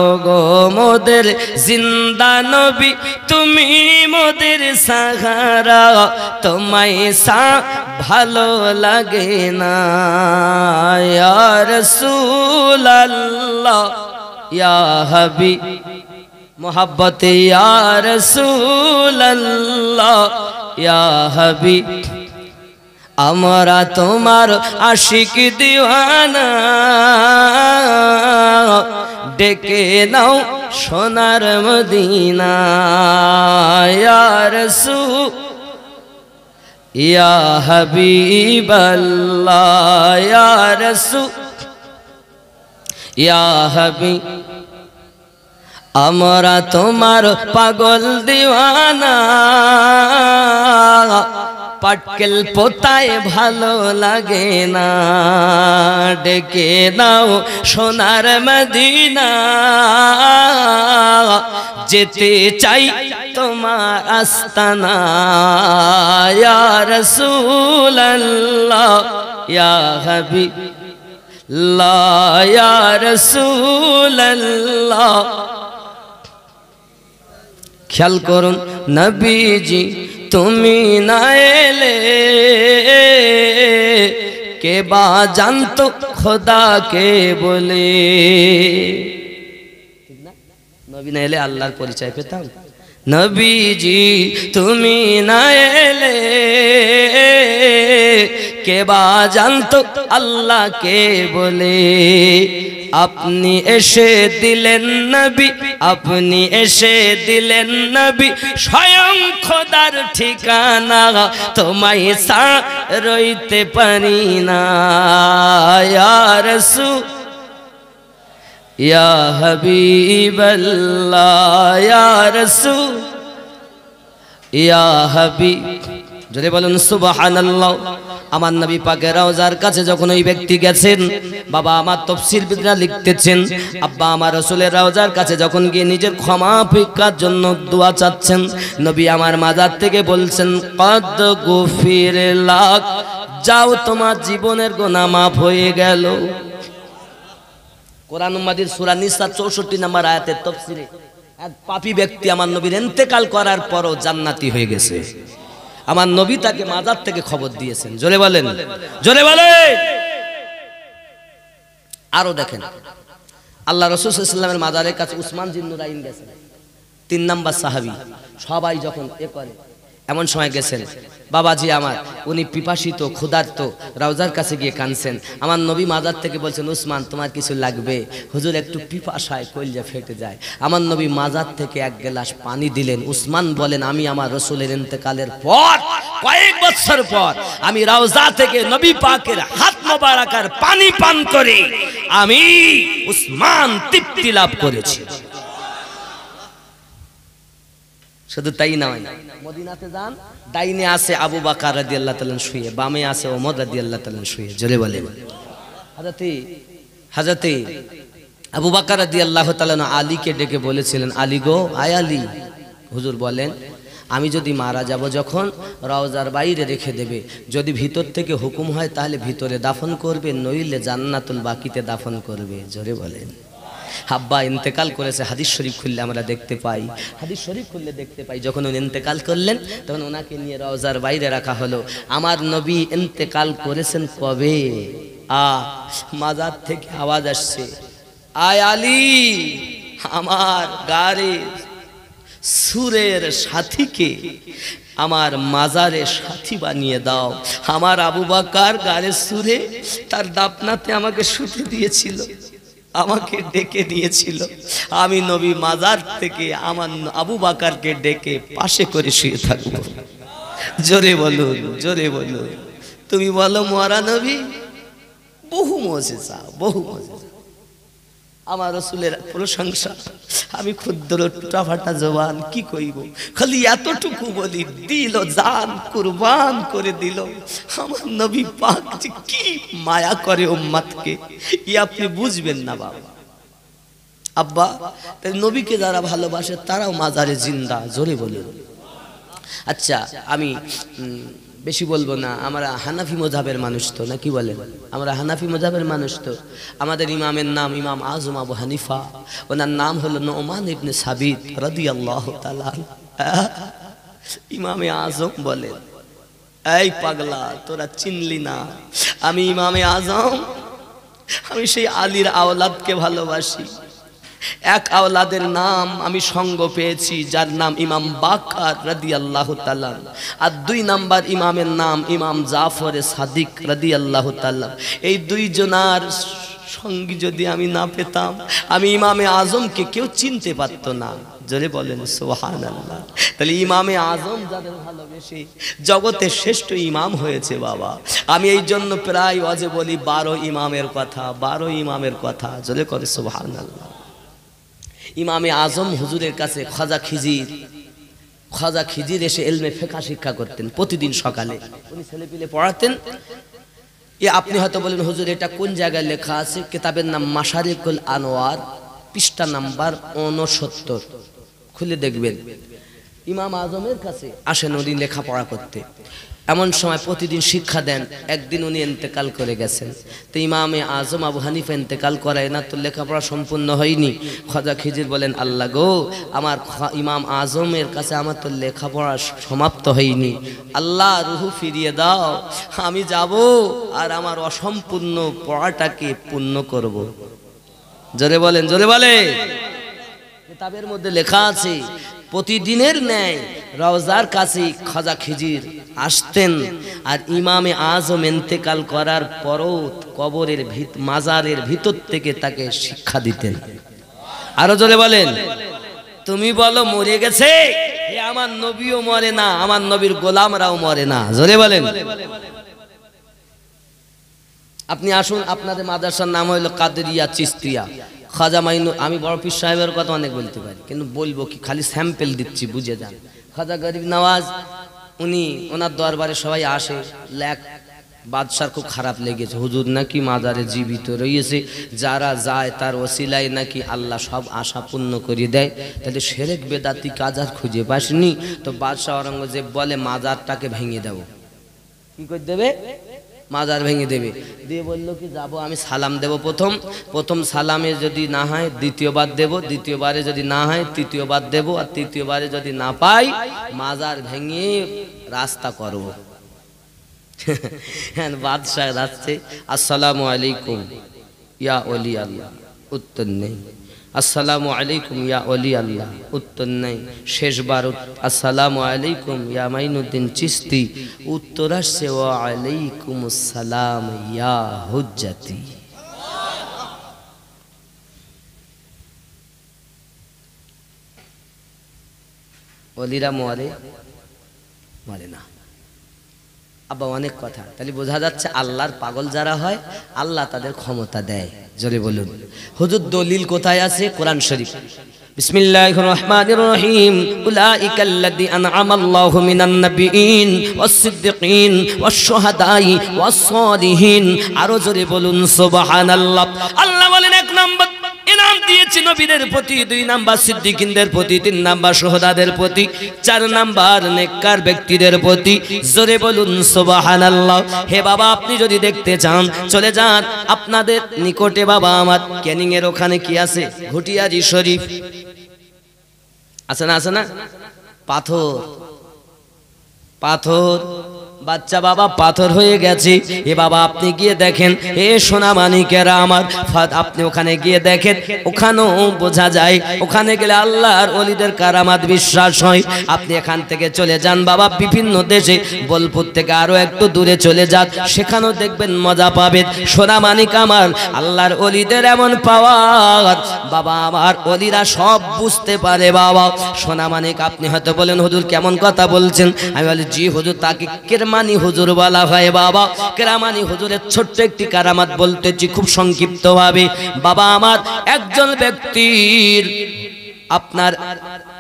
ওগো মোদের জিন্দা নবী, তুমি মোদের সাহারা, তোমায় ভালো লাগে না। ইয়া রাসূলুল্লাহ ইয়া হাবিব মোহাব্বত ইয়া রাসূলুল্লাহ ইয়া হাবিব, আমরা তোমার আশিক দিওয়ানা, ডেকে নাও সোনার মদিনা। ইয়া রাসূল ইয়া হাবিবাল্লাহ ইয়া রাসূল ইয়া হাবিব, আমরা তোমার পাগল দিওয়ানা, পাটকেল পোতায় ভালো লাগে না, ডেকে নাও সোনার মদিনা, যেতে চাই তোমার আস্তানা। ইয়া রাসূলুল্লাহ ইয়া হাবিব ইয়া রাসূলুল্লাহ। খেয়াল করুন নবীজি তুমি না এলে কে বা জানতো খোদাকে বলে। নবী না এলে আল্লাহর পরিচয় পেতাম? নবীজি তুমি না এলে কে বা জানতো আল্লাহ কে বলে, আপনি এসে দিলেন নবী, আপনি এসে দিলেন নবী, স্বয়ং খোদার ঠিকানা, তোমায় রইতে পারি না। ইয়া রাসূল ইয়া হাবিবাল্লাহ ইয়া রাসূল ইয়া হাবিব, যদি বলেন সুবহানাল্লাহ। আমার নবী পাকের রওজার কাছে যখন ওই ব্যক্তি গেছেন, বাবা আমার তাফসীরবিদরা লিখতেছেন, আব্বা আমার রাসূলের রওজার কাছে যখন গিয়ে নিজের ক্ষমা ভিক্ষার জন্য দোয়া চাচ্ছেন, নবী আমার মাজার থেকে বলছেন কদ গফির লাক, যাও তোমার জীবনের গুনাহ মাফ হয়ে গেল। কোরআন মাজিদ সূরা নিসা 64 নম্বর আয়াতের তাফসীরে এক পাপী ব্যক্তি আমার নবীর ইন্তেকাল করার পরও জান্নাতি হয়ে গেছে। আমার নবী তাকে মাজার থেকে খবর দিয়েছেন। জোরে বলেন, জোরে বলেন। আরো দেখেন, আল্লাহ রাসূল সাল্লাল্লাহু আলাইহি ওয়াসাল্লামের মাজারের কাছে উসমান জিন নুরাইন গেছেন, 3 নাম্বার সাহাবী। সবাই যখন করে এমন সময় গেছেন, বাবাজি আমার উনি পিপাসিত ক্ষুধার্ত, রওজার কাছে গিয়ে কাঁদছেন। আমার নবী মাজার থেকে বলছেন উসমান তোমার কিছু লাগবে? হুজুর একটু পিপাসায় কলিজা ফেটে যায়। আমার নবী মাজার থেকে এক গ্লাস পানি দিলেন। উসমান বলেন আমি আমার রাসূলের ইন্তেকালের পর কয়েক বছর পর আমি রওজা থেকে নবী পাকের হাত মোবারকের পানি পান করে আমি উসমান তৃপ্তি লাভ করেছি। শুধু তাই নয়, মদিনাতে যান, ডাইনে আছে আবু বকর রাদিয়াল্লাহু তাআলা শুয়ে, বামে আছে ওমর রাদিয়াল্লাহু তাআলা শুয়ে। জোরে বলেন। হযরতে আবু বকর রাদিয়াল্লাহু তাআলা আলীকে ডেকে বলেছিলেন, আলী গো, আয় আলী। হুজুর বলেন আমি যদি মারা যাব যখন রওজার বাইরে রেখে দেবে, যদি ভিতর থেকে হুকুম হয় তাহলে ভিতরে দাফন করবে, নইলে জান্নাতুল বাকিতে দাফন করবে। জোরে বলেন। আব্বা ইন্তেকাল করেছে, হাদিস শরীফ খুললে আমরা দেখতে পাই, হাদিস শরীফ খুললে দেখতে পাই যখন উনি ইন্তেকাল করলেন তখন ওনাকে নিয়ে রওজার বাইরে রাখা হলো। আমার নবী ইন্তেকাল করেছেন কবে? মাজার থেকে আওয়াজ আসছে, আয় আলী, আমার গারে সুরের সাথীকে আমার মাজারে সাথী বানিয়ে দাও। আমার আবু বকর গারে সুরে তার দাপনাতে আমাকে শুতে দিয়েছিল, আমাকে ডেকে দিয়েছিল। আমি নবী মাজার থেকে আমার আবু বকরকে ডেকে পাশে করে শুয়ে থাকবো। জোরে বলুন, জোরে বলুন। তুমি বলো মরা নবী, বহু মুজিজা, বহু মুজিজা। আমার রাসূলের প্রশংসা আমি ক্ষুদ্র টুটাফাটা জবান কি কইব, খালি এতটুকু বলি, দিল জান কুরবান করে দিল। আমার নবী পাক যে কি মায়া করে উম্মতকে, ই আপনি বুঝবেন না বাবা। আব্বা তাই নবীকে যারা ভালোবাসে তারাও মাজারে জিন্দা। জোরে বলুন। আচ্ছা আমি বেশি বলবো না, আমরা হানাফি মযহাবের মানুষ তো, নাকি বলেন? আমরা হানাফি মযহাবের মানুষ তো। আমাদের ইমামের নাম ইমাম আযম আবু হানিফা, ওনার নাম হলো নুমান ইবনে সাবিত রাদিয়াল্লাহু তাআলা। ইমামে আযম বলেন, এই পাগলা তোরা চিনলি না, আমি ইমামে আযম, আমি সেই আলীর আওলাদকে ভালোবাসি। এক আওলাদের নাম আমি সঙ্গ পেয়েছি যার নাম ইমাম বাকার রাদিয়াল্লাহু তাআলা, আর 2 নাম্বার ইমামের নাম ইমাম জাফর সাদিক রাদিয়াল্লাহু তাআলা। এই দুইজনার সঙ্গী যদি আমি না পেতাম, আমি ইমামে আজমকে কেউ চিনতে পারতো না। জোরে বলেন সুবহানাল্লাহ। তাহলে ইমামে আজম যাদের ভালোবেসে জগতের শ্রেষ্ঠ ইমাম হয়েছে বাবা। আমি এই জন্য প্রায় ওয়াজে বলি 12 ইমামের কথা, 12 ইমামের কথা। জোরে করে সুবহানাল্লাহ। ইমামে আজম হুজুরের কাছে খাজা খিজির এসে ইলমে ফিকহ শিক্ষা করতেন প্রতিদিন সকালে। উনি ছেলেপিলে পড়াতেন। আপনি হয়তো বলেন হুজুর এটা কোন জায়গায় লেখা আছে? কিতাবের নাম মাশারিকুল আনোয়ার, পৃষ্ঠা নাম্বার 69, খুলে দেখবেন। ইমাম আজমের কাছে আসেন উনি লেখাপড়া করতে। এমন সময় প্রতিদিন শিক্ষা দেন। একদিন উনি ইন্তেকাল করে গেছেন। তো ইমামে আজম আবু হানিফা ইন্তেকাল করায় না, তো লেখাপড়া সম্পূর্ণ হয়নি। খাজা খিজির বলেন, আল্লাহ গো, আমার ইমাম আজমের কাছে আমার তো লেখাপড়া সমাপ্ত হয়নি, আল্লাহ রুহু ফিরিয়ে দাও, আমি যাব আর আমার অসম্পূর্ণ পড়াটাকে পূর্ণ করব। জোরে বলেন, জোরে বলে। কিতাবের মধ্যে লেখা আছে প্রতিদিনের ন্যায় রওজার কাছে খাজা খিজির আসতেন, আর ইমামে আজম ইন্তেকাল করার পরও কবরের মাজারের ভিতর থেকে তাকে শিক্ষা দিতেন। আরো জোরে বলেন। তুমি বলো মরে গেছে, আমার নবীও মরে না, আমার নবীর গোলামরাও মরে না। জোরে বলেন। আপনি আসুন, আপনাদের মাদ্রাসার নাম হইল কাদেরিয়া চিস্তিয়া খাজা মাইনু। আমি বড় পীর সাহেবের কথা অনেক বলতে পারি, কিন্তু বলবো কি, খালি স্যাম্পেল দিচ্ছি, বুঝে যান। খাজা গরিব নওয়াজ, উনি ওনার দরবারে সবাই আসে। লেখ বাদশার খুব খারাপ লেগেছে, হুজুর নাকি মাজারে জীবিত রয়েছে, যারা যায় তার ওসিলায় নাকি আল্লাহ সব আশা পূর্ণ করে দেয়। তাহলে শিরক বেদাতি কাজ আর খুঁজে পাসনি তো বাদশাহ আওরঙ্গজেব বলে মাজারটাকে ভেঙে দেব। কি করে দেবে? মাজার ভেঙে দেবে। দিয়ে বললো কি, যাবো আমি সালাম দেব, প্রথম সালামে যদি না হয় দ্বিতীয়বার দেব, দ্বিতীয়বারে যদি না হয় তৃতীয়বার দেব, আর তৃতীয়বারে যদি না পাই মাজার ভেঙে রাস্তা করব। বাদশাহ যাচ্ছে, আসসালামু আলাইকুম ইয়া ওলি আল্লাহ, উত্তর নেই। আসসালামু আলাইকুম ইয়া ওলি আল্লাহ, উত্তর নেই। শেষবার আসসালামু আলাইকুম ইয়া মাইনুদ্দিন চিস্তি, উত্তর আসছে ওয়া আলাইকুম আসসালাম ইয়া হুজ্জাতি। ওলিরা মরে না। আবার অনেক কথা, তাহলে বোঝা যাচ্ছে আল্লাহর পাগল যারা হয় আল্লাহ তাদের ক্ষমতা দেয়। জোরে বলুন। হুজুর দলিল কোথায় আছে? কোরআন শরীফ। বিসমিল্লাহির রহমানির রহিম। উলাইকাল্লাযী আনআমাল্লাহু মিনান নাবিয়িন ওয়াস-সিদ্দিকিন ওয়াশ-শুহাদাই ওয়াস-সালিহিন। আরো জোরে বলুন সুবহানাল্লাহ। আল্লাহ বলেন, এক নম্বর ইনাম দিয়েছি নবীদের প্রতি, 2 নাম্বার সিদ্দিকিনদের প্রতি, 3 নাম্বার শুহাদাদের প্রতি, 4 নাম্বার নেককার ব্যক্তিদের প্রতি। জোরে বলুন সুবহানাল্লাহ। হে বাবা, আপনি যদি দেখতে চান চলে যান আপনাদের নিকটে, বাবা আমার ক্যানিং এর ওখানে কি আছে? ঘটিয়াজি শরীফ আছে না? আছে না? পাথর বাচ্চা বাবা পাথর হয়ে গেছে। এ বাবা আপনি গিয়ে দেখেন, এ সোনা মানিকেরা আমার, আপনি ওখানে গিয়ে দেখেন, ওখানেও বোঝা যায়, ওখানে গেলে আল্লাহর ওলিদের কারামাত বিশ্বাস হয়। আপনি এখান থেকে চলে যান বাবা বিভিন্ন দেশে, বোলপুর থেকে আরো একটু দূরে চলে যান, সেখানেও দেখবেন মজা পাবেন। সোনা মানিক আমার, আল্লাহর ওলিদের এমন পাওয়ার বাবা আমার, ওলিরা সব বুঝতে পারে বাবা। সোনা মানিক, আপনি হয়তো বলেন হুজুর কেমন কথা বলছেন? আমি বলি জি হুজুর, তাকে কেরামানি হুজুর বলা হয় বাবা। কেরামানি হুজুরের ছোট্ট একটি কারামাত বলতেছি খুব সংক্ষিপ্ত ভাবে। বাবা আমার, একজন ব্যক্তির আপনার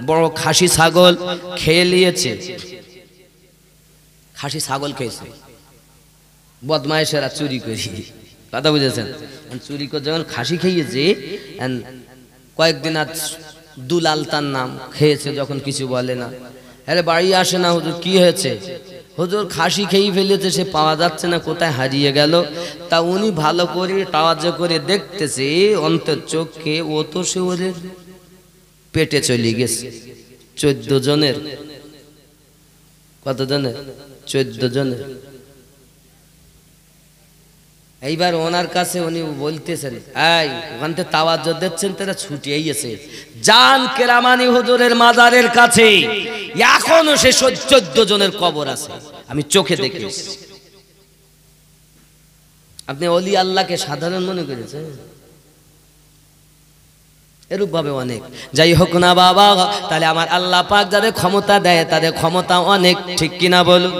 বড় খাসি ছাগল খেয়ে নিয়েছে, খাসি ছাগল খেয়েছে, বদমাইশেরা চুরি করে, কথা বুঝেছেন? চুরি করে যখন খাসি খেয়েছে, কয়েকদিন আর দুলাল তার নাম খেয়েছে, যখন কিছু বলে না, আরে বাড়ি আসে না, হুজুর কি হয়েছে? হুজুর খাসি খেয়ে ফেলেছে, সে পাওয়া যাচ্ছে না, কোথায় হারিয়ে গেল। তা উনি ভালো করে তাওয়াজ্জো করে দেখতেছে, অন্তর চোখে ও তো সে ওদের পেটে চলে গেছে। 14 জনের, কত জনের? 14 জনের। এইবার ওনার কাছে উনি বলতেছেন, এই ওখান থেকে তাওয়াজ্জো দিচ্ছেন, তারা ছুটিয়ে গেছে, যান কেরামানি হুজুরের মাজারের কাছে, এখনো সে 14 জনের কবর আছে, আমি চোখে দেখেছি। আপনি ওলি আল্লাহকে সাধারণ মনে করেছেন? এরূপ ভাবে অনেক। যাই হোক না বাবা, তাহলে আমার আল্লাহ পাক যাদের ক্ষমতা দেয় তাদের ক্ষমতা অনেক, ঠিক কিনা বলুন?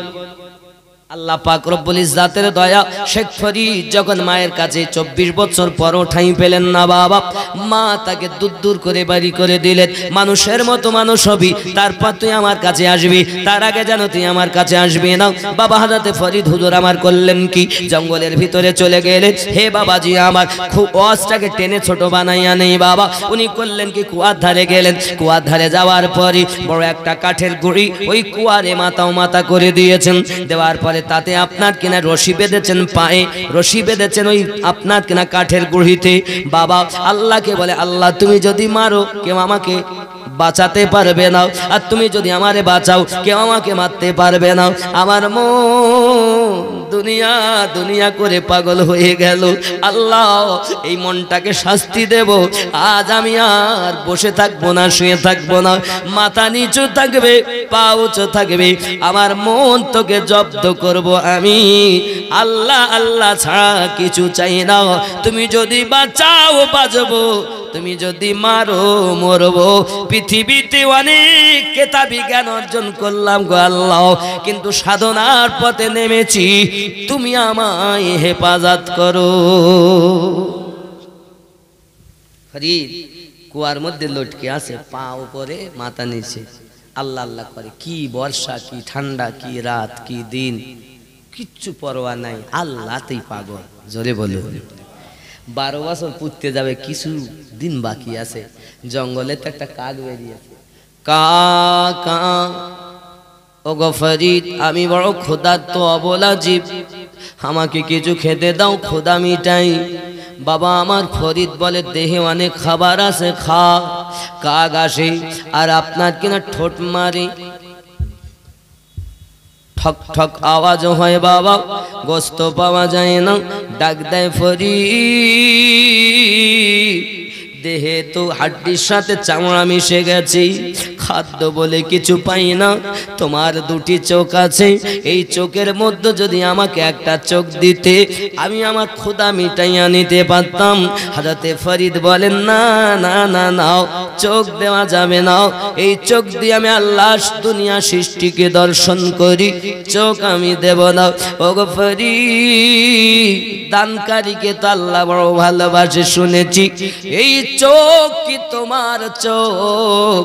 আল্লাহ পাক রব্বুল ইজ্জাতের দয়া, শেখ ফরিদ যখন মায়ের কাছে 24 বছর পরও ঠাঁই পেলেন না বাবা, মা তাকে দূর করে বাড়ি করে দিলেন। মানুষের মতো মানুষ হবি, তারপর তুই আমার কাছে আসবি, তার আগে যেন তুই আমার কাছে আসবি না। বাবা হাজরতে ফরিদ হুজুর আমার করলেন কি, জঙ্গলের ভিতরে চলে গেলেন। হে বাবাজি আমার, ওয়াজটাকে টেনে ছোট বানাইয়া নেই বাবা, উনি করলেন কি, কুয়ার ধারে গেলেন। কুয়ার ধারে যাওয়ার পরে বড় একটা কাঠের গুঁড়ি ওই কুয়ারে মাথা করে দিয়েছেন। দেওয়ার পরে তাতে আপনার কিনা রশি বেঁধেছেন, পায়ে রশি বেঁধেছেন ওই আপনার কিনা কাঠের গুঁড়িতে। বাবা আল্লাহকে বলে, আল্লাহ তুমি যদি মারো কেউ আমাকে বাঁচাতে পারবে না, আর তুমি যদি আমারে বাঁচাও কেউ আমাকে মারতে পারবে না। আমার মন দুনিয়া দুনিয়া করে পাগল হয়ে গেল। আল্লাহ এই মনটাকে শাস্তি দেব। আজ আমি আর বসে থাকবো না, শুয়ে থাকবো না, মাথা নিচু থাকবে, পা উঁচু থাকবে, আমার মন তোকে জব্দ করব আমি। আল্লাহ আল্লাহ ছাড়া কিছু চাই না। তুমি যদি বাঁচাও বাঁচবো, তুমি যদি মারো মরবো। পৃথিবীতে অনেক কেতাবি জ্ঞান অর্জন করলাম গো আল্লাহ, কিন্তু সাধনার পথে নেমেছি, তুমি আমায় হেফাজত করো। ফরিদ কুয়ার মধ্যে লটকে আছে, পা উপরে মাথা নিচে, আল্লাহ আল্লাহ করে। কি বর্ষা, কি ঠান্ডা, কি রাত, কি দিন, কিচ্ছু পরোয়া নাই, আল্লাহতেই পাগল। জোরে বলুন। 12 বছর পুড়তে যাবে, কিছু দিন বাকি আছে। জঙ্গলে তো একটা কাক বেরিয়েছে, কা কা। ও গো ফরিদ, আমি বড় ক্ষুধার্ত অবলা জীব, আমাকে কিছু খেতে দাও, ক্ষুধা মিটাই। বাবা আমার ফরিদ বলে, দেহে অনেক খাবার আছে, খা। কাক আসে আর আপনার কিনা ঠোঁট মারে, ঠক ঠক আওয়াজ হয় বাবা, গোস্ত পাওয়া যায় না। ডাক দেয় ফরিদ, দেহে তো হাড্ডির সাথে চামড়া মিশে গেছে, খাদ্য বলে কিছু পাই না। তোমার 2টি চোখ আছে, এই চোখের মধ্যে যদি আমাকে একটা চোখ দিতে, আমি আমার ক্ষুধা মিটাইয়া নিতে পারতাম। হযরতে ফরিদ বলেন, না না না, নাও, চোখ দেওয়া যাবে না। এই চোখ দিয়ে আমি আল্লাহ দুনিয়া সৃষ্টিকে দর্শন করি, চোখ আমি দেব না। ও গো ফরিদ, দানকারীকে তো আল্লাহ বড় ভালোবাসে শুনেছি, এই চোখ কি তোমার চোখ?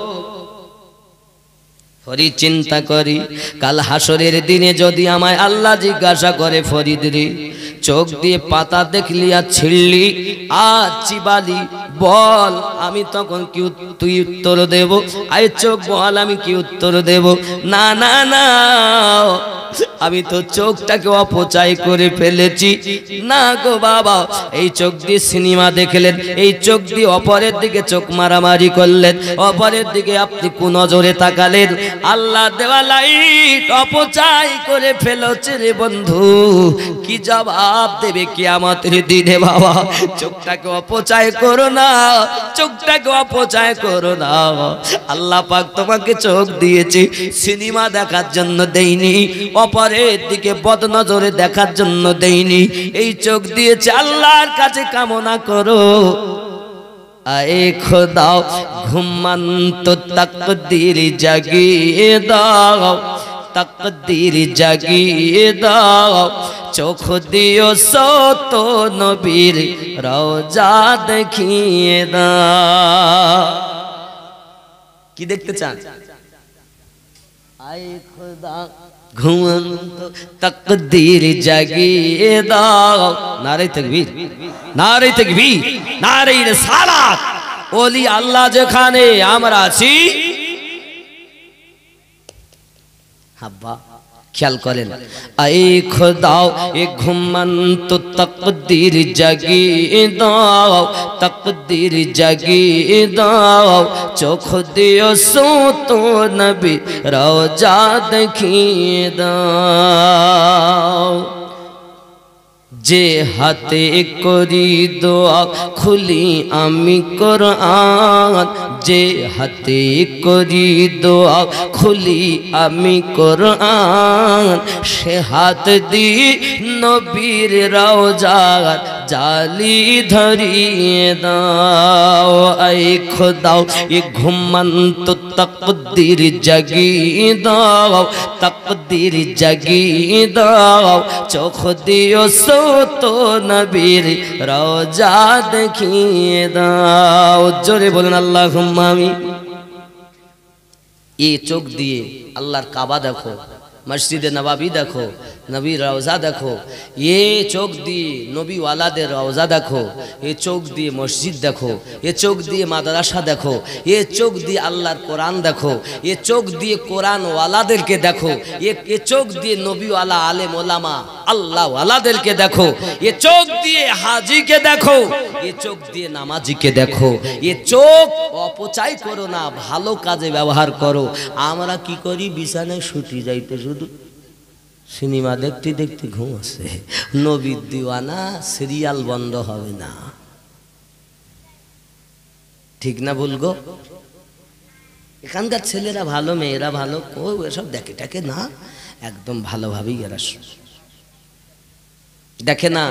ফরিদ চিন্তা করি, কাল হাসরের দিনে যদি আমায় আল্লাহ জিজ্ঞাসা করে, ফরিদ রে, চোখ দিয়ে পাতা দেখলি আর ছিড়লি আর চিবালি, বল, আমি তখন কি তুই উত্তর দেব? আয় চোখ বল, আমি কি উত্তর দেব? না না না, আমি তো চোখটাকে অপচয় করে ফেলেছি। না গো বাবা, এই চোখ দিয়ে সিনেমা দেখলেন, এই চোখ দিয়ে অপরের দিকে চোখ মারামারি করলেন, অপরের দিকে আপনি কুনজরে তাকালেন, আল্লাহ দেওয়া লাইট অপচয় করে ফেলেছে রে বন্ধু। কি জবাব দেবে কিয়ামতের দিনে? বাবা, চোখটাকে অপচয় করো না, চোখটাকে অপচয় করো না। আল্লাহ পাক তোমাকে চোখ দিয়েছে সিনেমা দেখার জন্য দেইনি, অপরের দিকে বদনজরে দেখার জন্য দেইনি। এই চোখ দিয়েছে আল্লাহর কাছে কামনা করো। আয়ে খোদা ঘুমন্ত তাকদীর জাগিয়ে দাও, তাকদীর জাগিয়ে দাও, চোখ দিও সত নবীর রওজা দেখিয়ে দাও। কি দেখতে চান? আয়ে খোদা ঘুমন্ত তাকদীর জাগিয়ে দাও। নারে তাকবীর, নারে তাকবীর, নারে রিসালাত। ওলি আল্লাহ যেখানে, আমরা আছি। হাব্বা খেয়াল করেন, আয়ে খোদা এ ঘুমন্ত তাকদীর জাগিয়ে দাও, তাকদীর জাগিয়ে দাও, চোখ দিও সত নবী রওজা দেখিয়ে দাও। যে হাতে করি দোয়া খুলি আমি কোরআন, যে হাতে করি দোয়া খুলি আমি কোরআন, সে হাত দিয়ে নবীর রওজার জালি ধরিয়ে দাও। আয়ে খোদা এ ঘুমন্ত তাকদীর জাগিয়ে দাও, তাকদীর জাগিয়ে দাও, চোখ দিও সত নবীর রওজা দেখিয়ে দাও। জোরে বলুন আল্লাহুম্মা আমিন। এই চোখ দিয়ে আল্লাহর কাবা দেখো, মসজিদে নবাবী দেখো, নবীর রওজা দেখো, এ চোখ দিয়ে নবী ওয়ালাদের রওজা দেখো, এ চোখ দিয়ে মসজিদ দেখো, এ চোখ দিয়ে মাদ্রাসা দেখো, এ চোখ দিয়ে আল্লাহর কোরআন দেখো, এ চোখ দিয়ে কোরআন ওয়ালাদেরকে দেখো, এ চোখ দিয়ে নবী ওয়ালা আলেম ওলামা আল্লাহ ওয়ালাদেরকে দেখো, এ চোখ দিয়ে হাজিকে দেখো, এ চোখ দিয়ে নামাজিকে দেখো। এ চোখ অপচয় করো না, ভালো কাজে ব্যবহার করো। আমরা কি করি? বিছানায় শুটি যাইতে শুধু সিনেমা দেখতে দেখতে ঘুম আসে। নবীর দিওয়ানা, সিরিয়াল বন্ধ হবে না। ঠিক না বলগো? এখানকার ছেলেরা ভালো, মেয়েরা ভালো, কেউ এসব দেখে টাকে না, একদম ভালোভাবেই এরা দেখে না।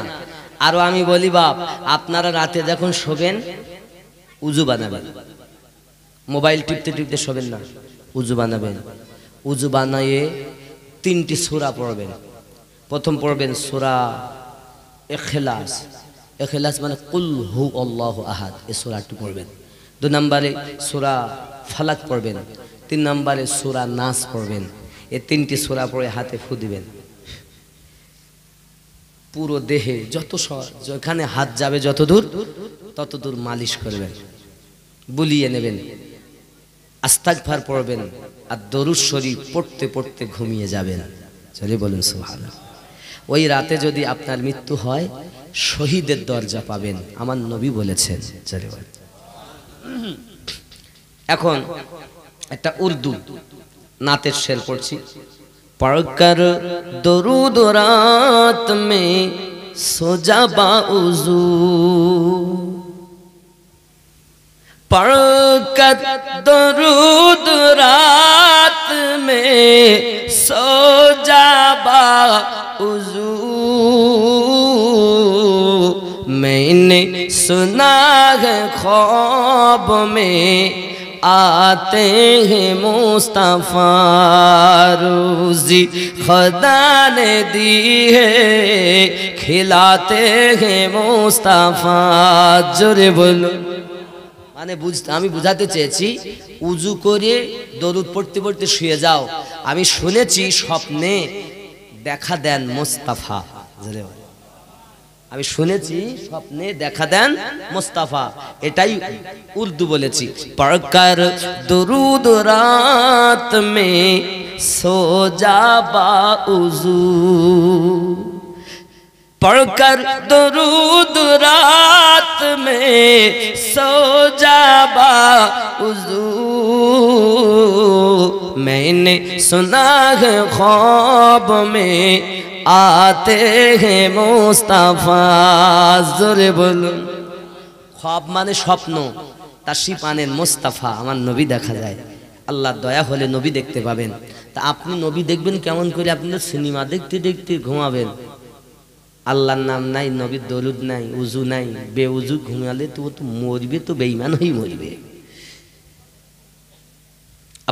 আরো আমি বলি বাপ, আপনারা রাতে যখন শোবেন উজু বানাবেন, মোবাইল টিপতে টিপতে শোবেন না, উজু বানাবেন। উজু বানিয়ে 3টি সূরা পড়বেন। প্রথম পড়বেন সূরা ইখলাস। ইখলাস মানে কুল হু আল্লাহু আহাদ, এই সূরাটি পড়বেন। 2 নম্বরে সূরা ফালাক পড়বেন। 3 নম্বরে সূরা নাস পড়বেন। এই 3টি সূরা পড়ে হাতে ফু দিবেন। পুরো দেহে যেখানে হাত যাবে যত দূর তত দূর মালিশ করবেন, বুলিয়ে নেবেন। আস্তাগফার পড়বেন আর দরুদ শরীফ পড়তে পড়তে ঘুমিয়ে যাবেন। চলে বলুন সুবহানাল্লাহ। ওই রাতে যদি আপনার মৃত্যু হয় শহীদের দরজা পাবেন, আমার নবী বলেছেন। চলে বলুন। এখন একটা উর্দু নাতের শের পড়ছি। पढ़कर दरूद रात में सो जा बाउज़ू, पढ़कर दरूद रात में सो जा बाउज़ू, मैंने सुना है ख्वाब में आते हैं मुस्तफा, रोज़ी खुदा ने दी है खिलाते हैं मुस्तफा। जोरे बोलो। মানে আমি বুঝাতে চেয়েছি, উজু করে দরুদ পড়তে পড়তে শুয়ে যাও। আমি শুনেছি স্বপ্নে দেখা দেন মুস্তাফা। জোরে বলো। আমি শুনেছি স্বপ্নে দেখা দেন মুস্তাফা, এটাই উর্দু বলেছি। পড়কর দরুদ রাত মে সো যা বাউযু, पढ़कर दरूद रात में सो जा बाउज़ू, मैंने सुना है ख्वाब में आते हैं मुस्तफा। जोरे बोलुन। ख्वाब माने स्वप्न, ताशिफ आनेन मुस्तफा, আমার নবী দেখা যায়। আল্লাহর দয়া হলে নবী দেখতে পাবেন। তা আপনি নবী দেখবেন কেমন করে? আপনি তো সিনেমা দেখতে দেখতে ঘুমাবেন। আল্লাহর নাম নাই, নবীর দরুদ নাই, উজু নাই, বেউজু ঘুমালে তো মরবে, তো বেঈমান হয়ে মরবে।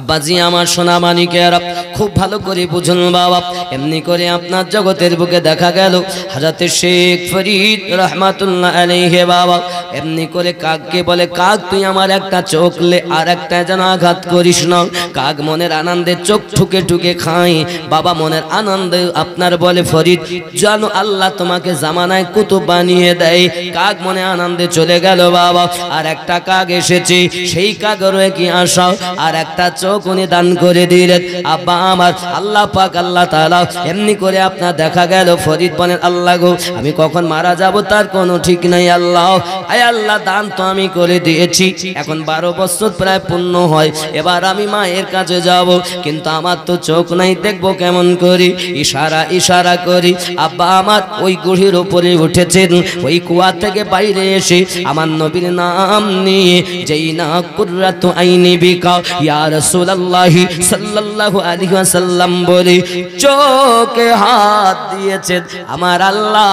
আব্বাজি আমার সোনা মানিকেরা খুব ভালো করে বুঝুন বাবা। এমনি করে আপনার জগতের বুকে দেখা গেল হযরতে শেখ ফরিদ রহমাতুল্লাহ আলাইহি বাবা এমনি করে কাককে বলে, কাক তুই আমার একটা চোখ লে, আর একটা যেন আঘাত করিস না। কাক মনের আনন্দে চোখ ঠুকে ঠুকে খায়। বাবা মনের আনন্দে আপনার বলে, ফরিদ জানো আল্লাহ তোমাকে জামানায় কুতুব বানিয়ে দেয়। কাক মনে আনন্দে চলে গেল বাবা। আর একটা কাক এসেছে, সেই কাকেরও কি আশা, আর একটা চোখ উনি দান করে দিলেন। আব্বা আমার আল্লাহ পাক আল্লাহ তাআলা এমনি করে আপনার দেখা গেল ফরিদ বলেন, আল্লাহ গো আমি কখন মারা যাব তার কোনো ঠিক নাই। আল্লাহ আয় আল্লাহ দান তো আমি করে দিয়েছি, এখন 12 বছর প্রায় পূর্ণ হয়, এবার আমি মায়ের কাছে যাব, কিন্তু আমার তো চোখ নাই, দেখবো কেমন করি। ইশারা ইশারা করি আব্বা আমার ওই গুড়ির উপরে উঠেছেন। ওই কুয়া থেকে বাইরে এসে আমার নবীর নাম নিয়ে যেই না কুররাতু আইনি বিকা ইয়া রাসূলুল্লাহ সাল্লাল্লাহু আলাইহি ওয়াসাল্লাম বলে চোখে হাত দিয়েছেন আমার আল্লাহ।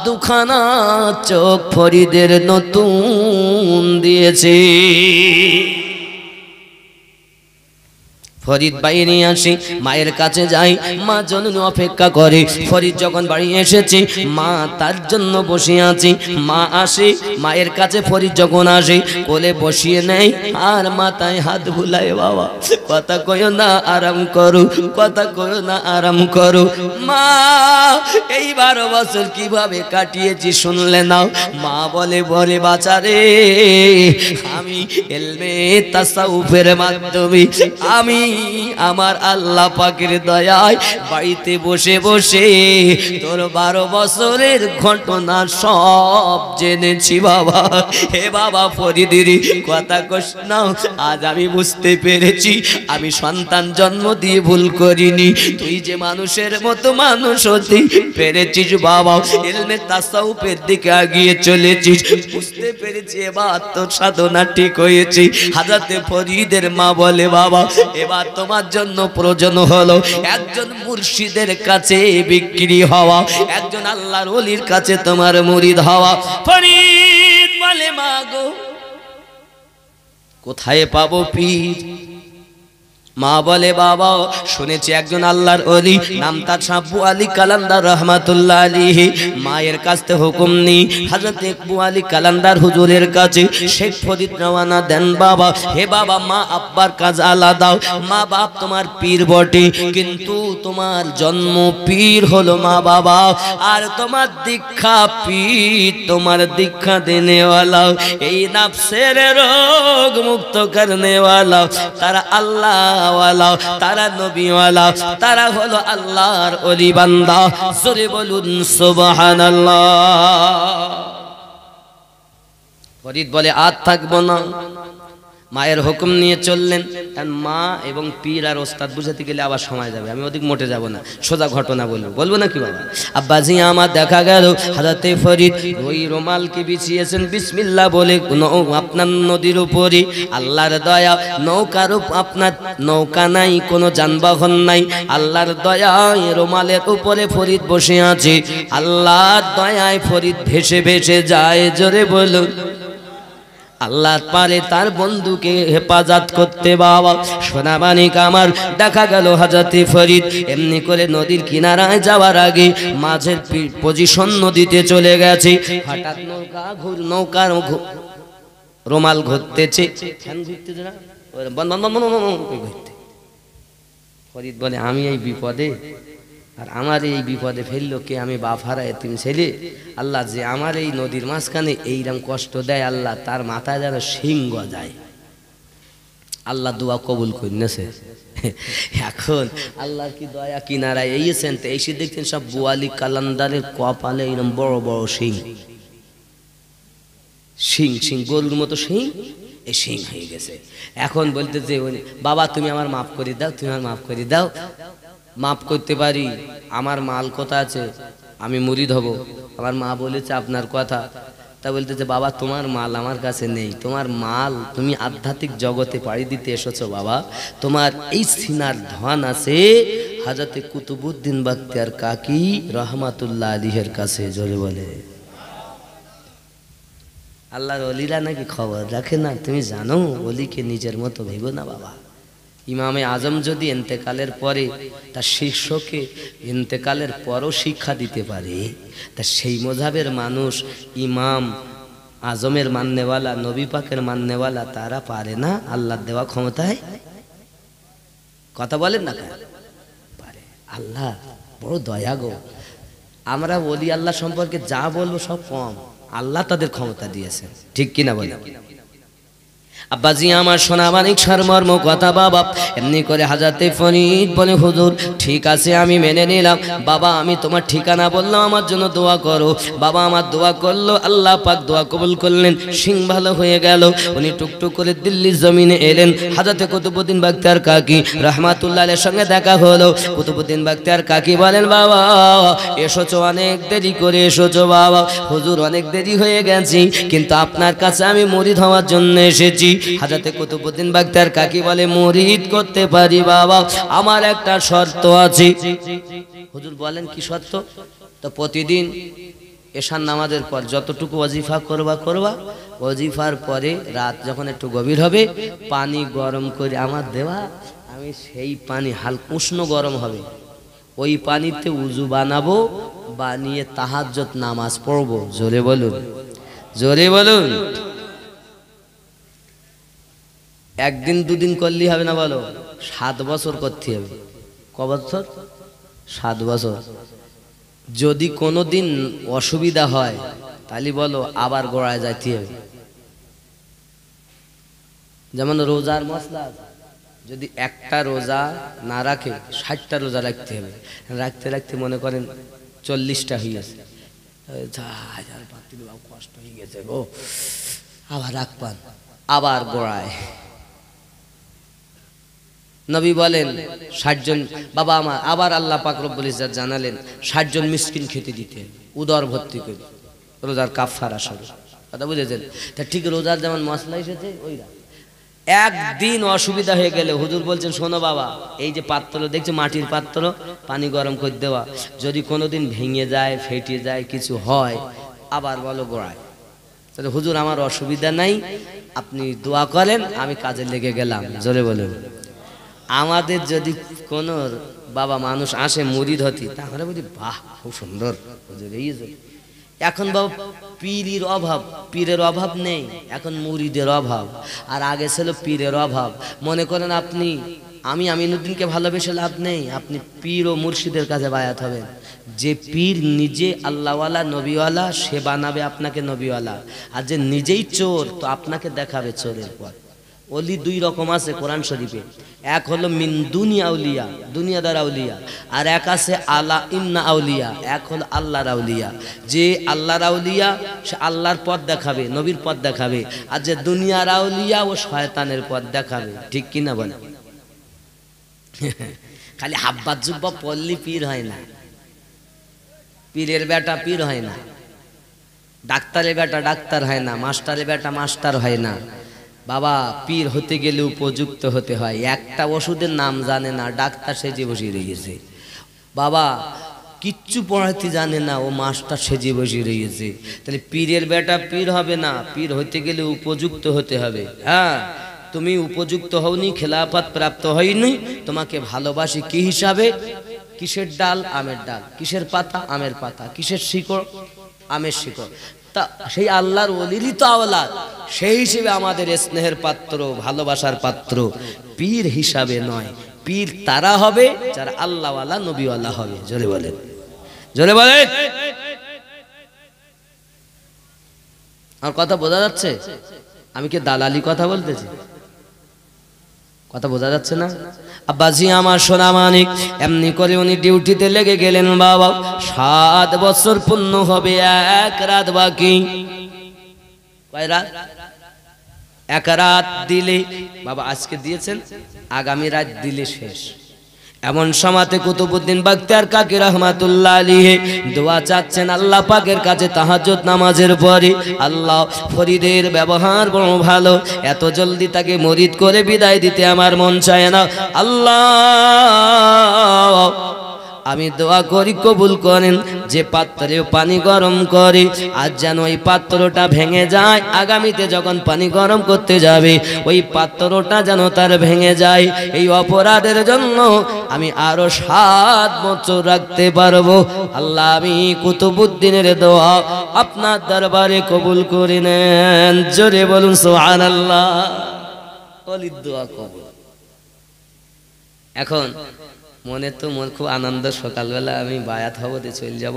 দুখানা চোখ ফরিদের নতুন দিয়েছে। ফরিদ বাইরে আসি, মায়ের কাছে যাই, মা জননী অপেক্ষা করে। ফরিদ যখন বাড়ি এসেছে, মা তার জন্য বসে আছে। মা আসে মায়ের কাছে, ফরিদ যখন আসে কোলে বসিয়ে নেয় আর মাথায় হাত বুলায়। বাবা কথা কয়ো না, আরাম করো, কথা কয়ো না, আরাম করো। মা এই 12 বছর কিভাবে কাটিয়েছি শুনলে নাও। মা বলে, বলে বাচারে আমি ইলমে তাসাউফের মাধ্যমে আমি আমার আল্লাহ পাকের দয়ায় বাড়িতে বসে বসে তোর 12 বছরের ঘটনা সব জেনেছি বাবা। হে বাবা ফরিদেরি কথা কস না, আজ আমি বুঝতে পেরেছি আমি সন্তান জন্ম দিয়ে ভুল করিনি। তুই যে মানুষের মতো মানুষ হতে পেরেছিস বাবা, ইলমে তাসাউফের দিকে এগিয়ে চলেছিস, বুঝতে পেরেছি এবার তোর সাধনা ঠিক হয়েছে। হযরতে ফরিদের মা বলে বাবা এবার তোমার জন্য প্রয়োজন হলো একজন মুর্শিদের কাছে বিক্রি হওয়া, একজন আল্লাহর ওলির কাছে তোমার মুরিদ হওয়া। ফরিদ বলে মা গো কোথায় পাবো পীর? মা বলে বাবা শুনেছি একজন আল্লাহর ওলি নাম তার আব্বু আলী কালান্দার রহমাতুল্লাহ আলাইহি, মায়ের কাছ থেকে হুকুম নি হযরত আব্বু আলী কালান্দার হুজুরের কাছে শেখ ফরিদ রওনা দেন। বাবা হে বাবা মা আব্বার কাজ আলাদা, মা বাপ তোমার পীর বটে কিন্তু তোমার জন্ম পীর হলো মা বাবা, আর তোমার দীক্ষা পীর, তোমার দীক্ষা দেনেওয়ালা, এই নফসের রোগ মুক্ত করনেওয়ালা, তারা আল্লাহ ওয়ালা, তারা নবী ওয়ালা, তারা হলো আল্লাহর ওলি বান্দা। জোরে বলুন সুবহানাল্লাহ। ফরিদ বলে আর থাকবো না, মায়ের হুকুম নিয়ে চললেন। কারণ মা এবং পীর আর ওস্তাদ বুঝাতে গেলে আবার সময় যাবে, আমি ওদিক মোটে যাব না, সোজা ঘটনা বলবো না কি বাবা। আব্বাজি আমার দেখা গেল হযরতে ফরিদ ওই রুমালকে বিছিয়েছেন বিসমিল্লাহ বলে আপনার নদীর উপরে, আল্লাহর দয়া নৌকার আপনার নৌকা নাই, কোনো যানবাহন নাই, আল্লাহর দয়ায় রুমালের উপরে ফরিদ বসে আছে, আল্লাহর দয়ায় ফরিদ ভেসে ভেসে যায়। জোরে বলুন আল্লাহ পারে তার বন্ধুকে হেফাজত করতে। বাবা সোনামানিক আমার দেখা গেল হযরতে ফরিদ এমনি করে নদীর কিনারায় যাওয়ার আগে মাঝের পজিশন নদীতে চলে গেছে, হঠাৎ নৌকার রুমাল ঘুরতেছে, ফরিদ বলে আমি এই বিপদে, আর আমার এই বিপদে ফেললো কে? আমি বাপ হারা এতিম ছেলে, আল্লাহ যে আমার এই নদীর মাঝখানে এইরকম কষ্ট দেয়, আল্লাহ তার মাথায় যেন সিংহ যায়। আল্লাহ দোয়া কবুল করেছে। এখন আল্লাহর কি দয়া কিনারায় এইছেন তো এসে দেখছেন সব বুয়ালি কালান্দারের কপালে এরকম বড় বড় শিং, শিং শিং গরুর মতো শিং, এই শিং হয়ে গেছে। এখন বলতেছে বাবা তুমি আমার মাফ করে দাও, তুমি আমার মাফ করে দাও। মাফ করতে পারি, আমার মাল কোথা আছে, আমি মুরিদ হব। আমার মা বলেছে আপনার কথা, তা বলতেছে বাবা তোমার মাল আমার কাছে নেই, তোমার মাল তুমি আধ্যাত্মিক জগতে পাড়ি দিতে এসেছো বাবা, তোমার এই সিনার ধন আছে হযরতে কুতুবউদ্দিন বখতিয়ার কাকি রহমাতুল্লাহ আলাইহির কাছে। জোরে বলে আল্লাহর ওলিরা নাকি খবর রাখে না? তুমি জানো ওলিকে নিজের মতো ভেবো না বাবা। ইমামে আজম যদি ইন্তেকালের পরে তার শিষ্যকে ইন্তেকালের পরও শিক্ষা দিতে পারে, তা সেই মযহাবের মানুষ ইমাম আজমের মাননেওয়ালা, নবী পাকের মাননেওয়ালা, তারা পারে না আল্লাহর দেওয়া ক্ষমতায়? কথা বলেন না পারে। আল্লাহ বড় দয়া গো, আমরা ওলি আল্লাহ সম্পর্কে যা বলবো সব কম, আল্লাহ তাদের ক্ষমতা দিয়েছেন, ঠিক কিনা বলে? আব্বাজি আমার সোনা মানিক সারমর্ম কথা বাবা এমনি করে হযরতে ফরিদ বলে হুজুর ঠিক আছে আমি মেনে নিলাম, বাবা আমি তোমার ঠিকানা বললাম, আমার জন্য দোয়া করো। বাবা আমার দোয়া করলো, আল্লাহ পাক দোয়া কবুল করলেন, সিং ভালো হয়ে গেল। উনি টুকটুক করে দিল্লির জমিনে এলেন। হযরতে কুতুবউদ্দিন বখতিয়ার কাকি রহমাতুল্লাহ আলাইহির সঙ্গে দেখা হলো। কুতুবউদ্দিন বখতিয়ার কাকি বলেন বাবা এসেছো অনেক দেরি করে এসেছো বাবা, হুজুর অনেক দেরি হয়ে গেছি, কিন্তু আপনার কাছে আমি মুরিদ হওয়ার জন্য এসেছি। হযরতে কুতুবউদ্দিন বখতিয়ার কাকি বলে মুরিদ করতে পারি বাবা, আমার একটা শর্ত আছে। হুজুর বলেন কি শর্ত? তো প্রতিদিন এশার নামাজের পর যতটুকু ওয়াজিফা করবা, ওয়াজিফার পরে রাত যখন একটু গভীর হবে পানি গরম করে আমার দেওয়া, আমি সেই পানি হালকা উষ্ণ গরম হবে, ওই পানিতে উযু বানাবো, বানিয়ে তাহাজ্জুদ নামাজ পড়বো। জোরে বলুন, জোরে বলুন। একদিন দুদিন করলেই হবে না, বলো 7 বছর করতে হবে। ক বছর? 7 বছর। যদি কোনোদিন অসুবিধা হয় তাহলে বলো আবার গোড়ায় যাইতে হবে। যেমন রোজার মশলা যদি একটা রোজা না রাখে 60টা রোজা রাখতে হবে, রাখতে রাখতে মনে করেন 40টা হয়ে গেছে, কষ্ট হয়ে গেছে গো, আবার রাখবান, আবার গোড়ায়। নবী বলেন 60 জন বাবা আমার, আবার আল্লাহ পাক রব্বুল ইজ্জত জানালেন 60 জন মিসকিন খেতে দিতে, উদর ভর্তি করে, রোজার কাফারা স্বরূপ। কথা বুঝেছেন? তা ঠিক রোজার যেমন মশলা এসেছে ওইরা। একদিন অসুবিধা হয়ে গেলে হুজুর বলছেন, শোনো বাবা, এই যে পাত্র দেখছো মাটির পাত্র, পানি গরম করে দেওয়া, যদি কোনোদিন ভেঙে যায়, ফেটে যায়, কিছু হয়, আবার বলো গোড়ায়। তাহলে হুজুর আমার অসুবিধা নাই, আপনি দোয়া করেন, আমি কাজে লেগে গেলাম। জোরে বলেন। আমাদের যদি কোনো বাবা মানুষ আসে মুরিদ হতি, তাহলে বলি বাহ খুব সুন্দর হুজুর, এই এখন বাবা পীরের অভাব, পীরের অভাব নেই, এখন মুরিদের অভাব। আর আগে ছিল পীরের অভাব। মনে করেন আপনি, আমি আমিনুদ্দিনকে ভালোবেসে লাভ নেই, আপনি পীর ও মুর্শিদের কাছে বায়াত হবেন। যে পীর নিজে আল্লাহওয়ালা নবীওয়ালা, সে বানাবে আপনাকে নবীওয়ালা। আর যে নিজেই চোর, তো আপনাকে দেখাবে চোরের পথ। ওলি দুই রকম আছে কোরআন শরীফে, এক হলো মিন দুনিয়া আউলিয়া, দুনিয়াদার আউলিয়া, আর এক আছে আলা ইন্না আউলিয়া, এক হলো আল্লাহর আউলিয়া। যে আল্লাহর আউলিয়া সে আল্লাহর পথ দেখাবে, নবীর পথ দেখাবে, আর যে দুনিয়ার আউলিয়া ও শয়তানের পথ দেখাবে। ঠিক কিনা বলে? খালি হাব্বাত জুব্বা পল্লী পীর হয় না, পীরের বেটা পীর হয় না, ডাক্তারের বেটা ডাক্তার হয় না, মাস্টারের বেটা মাস্টার হয় না। বাবা পীর হতে গেলে উপযুক্ত হতে হয়। একটা ওষুধের নাম জানে না, ডাক্তার সেজে বসিয়ে রয়েছে। বাবা কিচ্ছু পড়াতে জানে না, ও মাস্টার সেজে বসিয়ে রয়েছে। তাহলে পীরের বেটা পীর হবে না, পীর হতে গেলে উপযুক্ত হতে হবে। হ্যাঁ, তুমি উপযুক্ত হওনি, খেলাফত প্রাপ্ত হয়নি, তোমাকে ভালোবাসি কি হিসাবে? কিসের ডাল? আমের ডাল। কিসের পাতা? আমের পাতা। কিসের শিকড়? আমের শিকড়। তা সেই আল্লাহর ওলিরই তো আওলাদ, সেই হিসেবে আমাদের স্নেহের পাত্র, ভালোবাসার পাত্র পীর হিসাবে নয়। পীর তারা হবে যারা আল্লাহওয়ালা নবীওয়ালা হবে। জোরে বলেন, জোরে বলেন। আমার কথা বোঝা যাচ্ছে? আমি কি দালালি কথা বলতেছি? কথা বোঝা যাচ্ছে না? আব্বাজি আমার সোনা মানিক, এমনি করে উনি ডিউটিতে লেগে গেলেন। বাবা 7 বছর পূর্ণ হবে, 1 রাত বাকি। কয় রাত? 1 রাত দিলে বাবা, আজকে দিয়েছেন, আগামী রাত দিলে শেষ। এমন সময়তে কুতুবউদ্দিন বাখতিয়ার কাকি রহমাতুল্লাহ আলাইহি দোয়া চাচ্ছেন আল্লাহ পাকের কাছে তাহাজ্জুদ নামাজের পরে। আল্লাহ, ফরিদের ব্যবহার বড় ভালো, এত জলদি তাকে মুরিদ করে বিদায় দিতে আমার মন চায় না। আল্লাহ, আমি দোয়া করি কবুল করেন। যে পাত্রে পানি গরম করে, আজ যেন ওই পাত্রটা ভেঙে যায়, আগামীতে যখন পানি গরম করতে যাবে ওই পাত্রটা যেন তার ভেঙে যায়। এই অপরাধের জন্য আমি আরো 7 বছর রাখতে পারবো। আল্লাহ, আমি কুতুবউদ্দিনের দোয়া আপনার দরবারে কবুল করে নেন। জোরে বলুন সুবহানাল্লাহ। ওলির দোয়া কবুল। এখন মনে তো খুব আনন্দ, সকালবেলা আমি বায়াত হব, দিয়ে চলে যাব।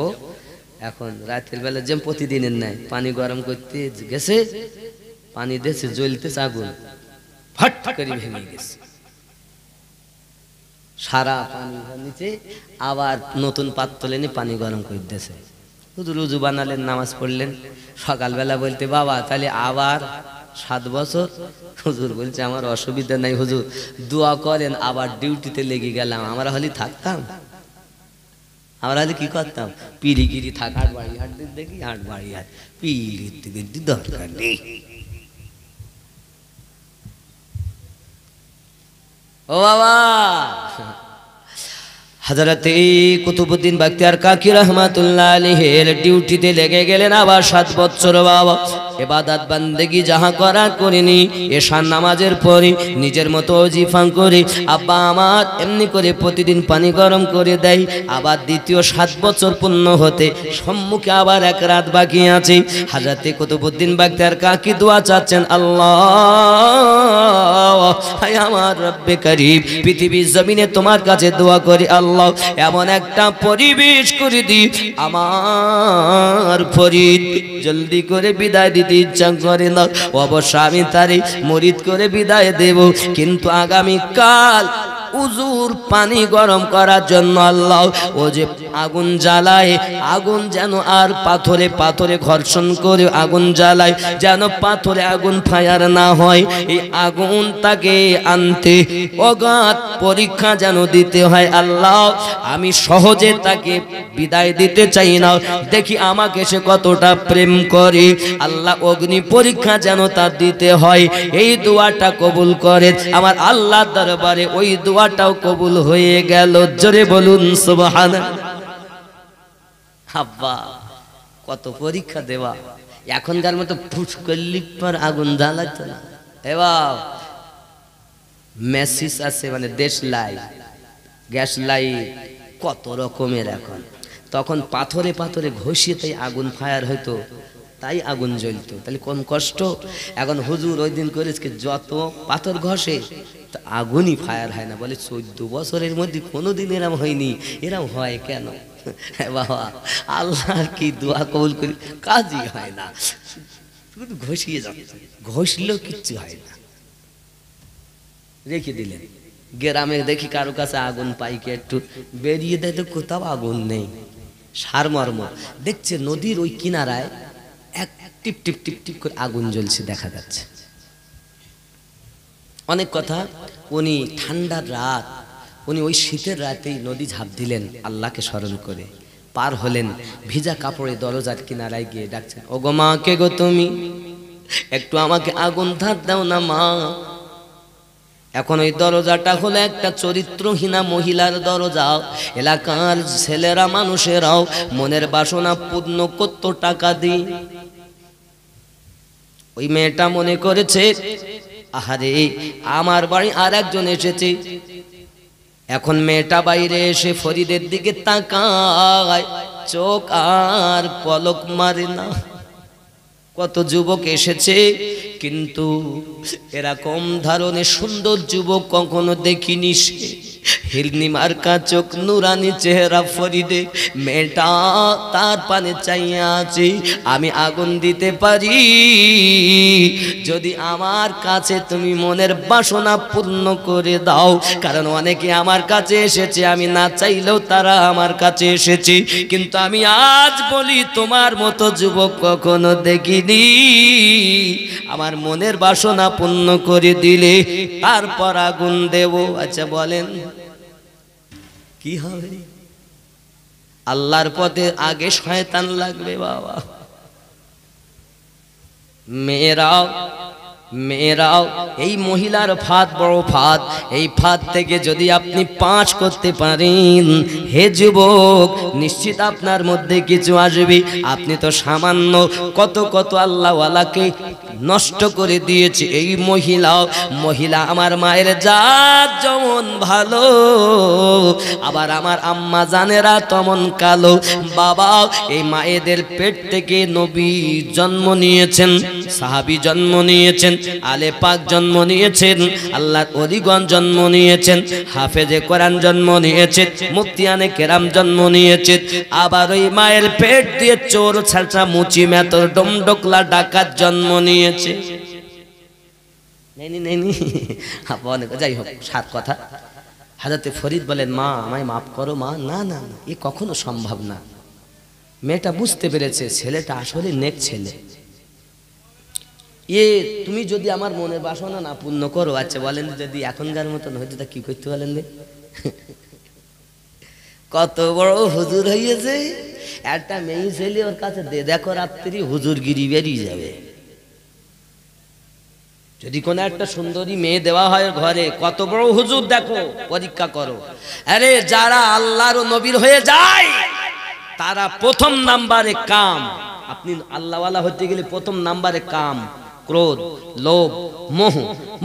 এখন রাতের বেলা যেমন প্রতিদিনের নাই, পানি গরম করতে গেছে, পানি দিয়েছে, জ্বলতেছে আগুন, ফট করে ভেঙে গেছে, সারা পানি নিচে। আবার নতুন পাত্র এনে পানি গরম করে দিয়েছে। হুজুর উজু বানালেন, নামাজ পড়লেন। সকালবেলা বলতে, বাবা তাহলে আবার 7 বছর? হুজুর বলছে, আমার অসুবিধা নাই হুজুর, দোয়া করেন। আবার ডিউটিতে লেগে গেলাম। আমরা হলে থাকতাম, আমরা হলে কি করতাম? পিড়িগিরি থাক, হাট বাড়ি হাট দেখি, হাট বাড়ি হাট, পিড়ি দরকার নেই। ও বাবা, হযরতে কুতুবউদ্দিন বাখতিয়ার কাকি রহমাতুল্লাহ আলাইহির ডিউটিতে লেগে গেলেন আবার 7 বছর। বাবা ইবাদত বান্দেগি যাহা করা করিনি, এশার নামাজের পরে নিজের মতো ওজিফা করে আব্বা আমার এমনি করে প্রতিদিন পানি গরম করে দেয়। আবার দ্বিতীয় 7 বছর পূর্ণ হতে সম্মুখে আবার 1 রাত বাকি আছে। হযরতে কুতুবউদ্দিন বাখতিয়ার কাকি দোয়া চাচ্ছেন, আল্লাহ হায় আমার রব্বে করিম, পৃথিবীর জমিনে তোমার কাছে দোয়া করি আল্লাহ এমন একটা পরিবেশ করে দি আমার ফরিদ জলদি করে বিদায় দিতে ইচ্ছা করে না। অবশ্য আমি তারই মুরিদ করে বিদায় দেব, কিন্তু আগামী কাল উজুর পানি গরম করার জন্য আল্লাহ ও যে আগুন জ্বালায়, আগুন যেন আর পাথরে পাথরে ঘর্ষণ করে আগুন জ্বালায়, যেন পাথরে আগুন ফায়ার না হয়। এই আগুন তাকে আনতে অগাধ পরীক্ষা যেন দিতে হয় আল্লাহ। আমি সহজে তাকে বিদায় দিতে চাই না, দেখি আমাকে সে কতটা প্রেম করে। আল্লাহ অগ্নি পরীক্ষা যেন তার দিতে হয়। এই দোয়াটা কবুল করে আমার আল্লাহর দরবারে, ওই দোয়াটাও কবুল হয়ে গেল। জোরে বলুন সুবহানাল্লাহ। আব্বা কত পরীক্ষা দেওয়া, এখনকার মতো ফুস করলি পর আগুন জ্বালাতো না। এবার মেসিস আছে, মানে দেশ লাই, গ্যাস লাই, কত রকমের এখন। তখন পাথরে পাথরে ঘষিয়ে তাই আগুন ফায়ার হইতো, তাই আগুন জ্বলতো, তাহলে কম কষ্ট। এখন হুজুর ওই দিন করে যত পাথর ঘষে আগুনই ফায়ার হয় না। বলে 14 বছরের মধ্যে কোনোদিন এরম হয়নি, এরম হয় কেন? বাবা আল্লাহর কি দোয়া কবুল করি, কাজই হয় না, ঘষিয়ে যাচ্ছে, ঘষলেও কিচ্ছু হয় না। রেখে দিলেন। গ্রামে দেখি কারো কাছে আগুন পাই কি, একটু বেরিয়ে দেয় তো কোথাও আগুন নেই। সারমর্ম দেখছে নদীর ওই কিনারায় এক টিপ টিপ টিপ টিপ করে আগুন জ্বলছে দেখা যাচ্ছে। অনেক কথা। উনি ঠান্ডার রাত, উনি ওই শীতের রাতেই নদী ঝাঁপ দিলেন আল্লাহকে স্মরণ করে, পার হলেন। ভিজা কাপড়ে দরজার কিনারায় গিয়ে ডাকছেন, ওগো মা, কে গো তুমি? একটু আমাকে আগুন ধার দাও না মা। এখন ওই দরজাটা হলো একটা চরিত্রহীনা মহিলার দরজা। এলাকার ছেলেরা মানুষেরাও মনের বাসনা পূর্ণ কত টাকা দিই। ওই মেয়েটা মনে করেছে আহারে আমার বাড়ি আর একজন এসেছে। এখন মেয়েটা বাইরে এসে ফরিদের দিকে তাকায়, চোখ আর পলক মারে না। কত যুবক এসেছে, কিন্তু এরকম ধরনের সুন্দর যুবক কখনো দেখিনি সে। হিরনি মার্কা চোখ, নুরানি চেহারা ফরিদে। মেয়েটা তার পানে চাইয়া আছে, আমি আগুন দিতে পারি যদি আমার কাছে তুমি মনের বাসনা পূর্ণ করে দাও। কারণ অনেকে আমার কাছে এসেছে, আমি না চাইলেও তারা আমার কাছে এসেছে, কিন্তু আমি আজ বলি তোমার মতো যুবক কখনো দেখিনি। আমার মনের বাসনা পূর্ণ করে দিলে তারপর আগুন দেব। আচ্ছা বলেন কি হবে? আল্লাহর পথে আগে শয়তান লাগবে বাবা। মেয়েরাও এই মহিলার ফাঁদ বড় ফাঁদ। এই ফাঁদ থেকে যদি আপনি পাঁচ করতে পারেন, হে যুবক, নিশ্চিত আপনার মধ্যে কিছু আসবে। আপনি তো সামান্য কত কত আল্লাহওয়ালাকে নষ্ট করে দিয়েছে। এই মহিলা আমার মায়ের জাত যেমন ভালো, আবার আমার আম্মা জানেরা তেমন কালো। বাবা এই মায়েদের পেট থেকে নবী জন্ম নিয়েছেন, সাহাবী জন্ম নিয়েছেন, আলে পাক জন্ম নিয়েছেন, আল্লাহর ওলিগণ জন্ম নিয়েছেন, হাফেজে কোরআন জন্ম নিয়েছেন, মুফতিয়ানে কেরাম জন্ম নিয়েছেন। আবার ওই মায়ের পেট দিয়ে চোর ছালটা মুচি মেতর ডমডকলা ডাকাত জন্ম নিয়েছে। যাই হোক, সাত কথা। হাজরতে ফরিদ বলেন, মা আমায় মাফ করো মা। না না না, এ কখনো সম্ভব না। মেয়েটা বুঝতে পেরেছে ছেলেটা আসলে নেক ছেলে। তুমি যদি আমার মনের বাসনা না পূর্ণ করো, আচ্ছা বলেন যদি এখনকার মতন হয়তো তা কি করতে বলেন? কত বড় হুজুর হইয়াছে, একটা মেয়ে ছেলে ওর কাছে দেখো রাত্রি হুজুরগিরি বেরিয়ে যাবে। যদি কোনো একটা সুন্দরী মেয়ে দেওয়া হয় ঘরে, কত বড় হুজুর দেখো, পরীক্ষা করো। আরে যারা আল্লাহর নবীর হয়ে যায় তারা প্রথম নাম্বারে কাম। আপনি আল্লাহওয়ালা হতে গেলে প্রথম নাম্বারে কাম, ক্রোধ, লোভ, মোহ,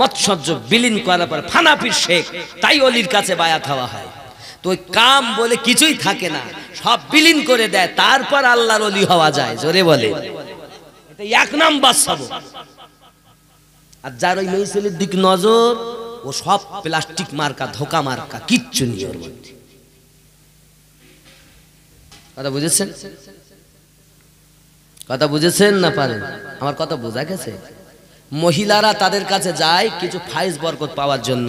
মৎসর্য বিলীন করার পর ফানাফির শেখ, তাই অলির কাছে বায়াত হওয়া হয়। তো ওই কাম বলে কিছুই থাকে না, সব বিলীন করে দেয়, তারপর আল্লাহর অলি হওয়া যায়। জোরে বলে, এটা এক নাম্বার সবক। আর যার ওই মেয়ে ছেলের দিক নজর, ও সব প্লাস্টিক মার্কা, ধোকা মার্কা, কিচ্ছু নেই ওর মধ্যে। কথা বুঝেছেন? কথা বুঝেছেন না পারেন? আমার কথা বোঝা গেছে? মহিলারা তাদের কাছে যায় কিছু ফাইজ বরকত পাওয়ার জন্য,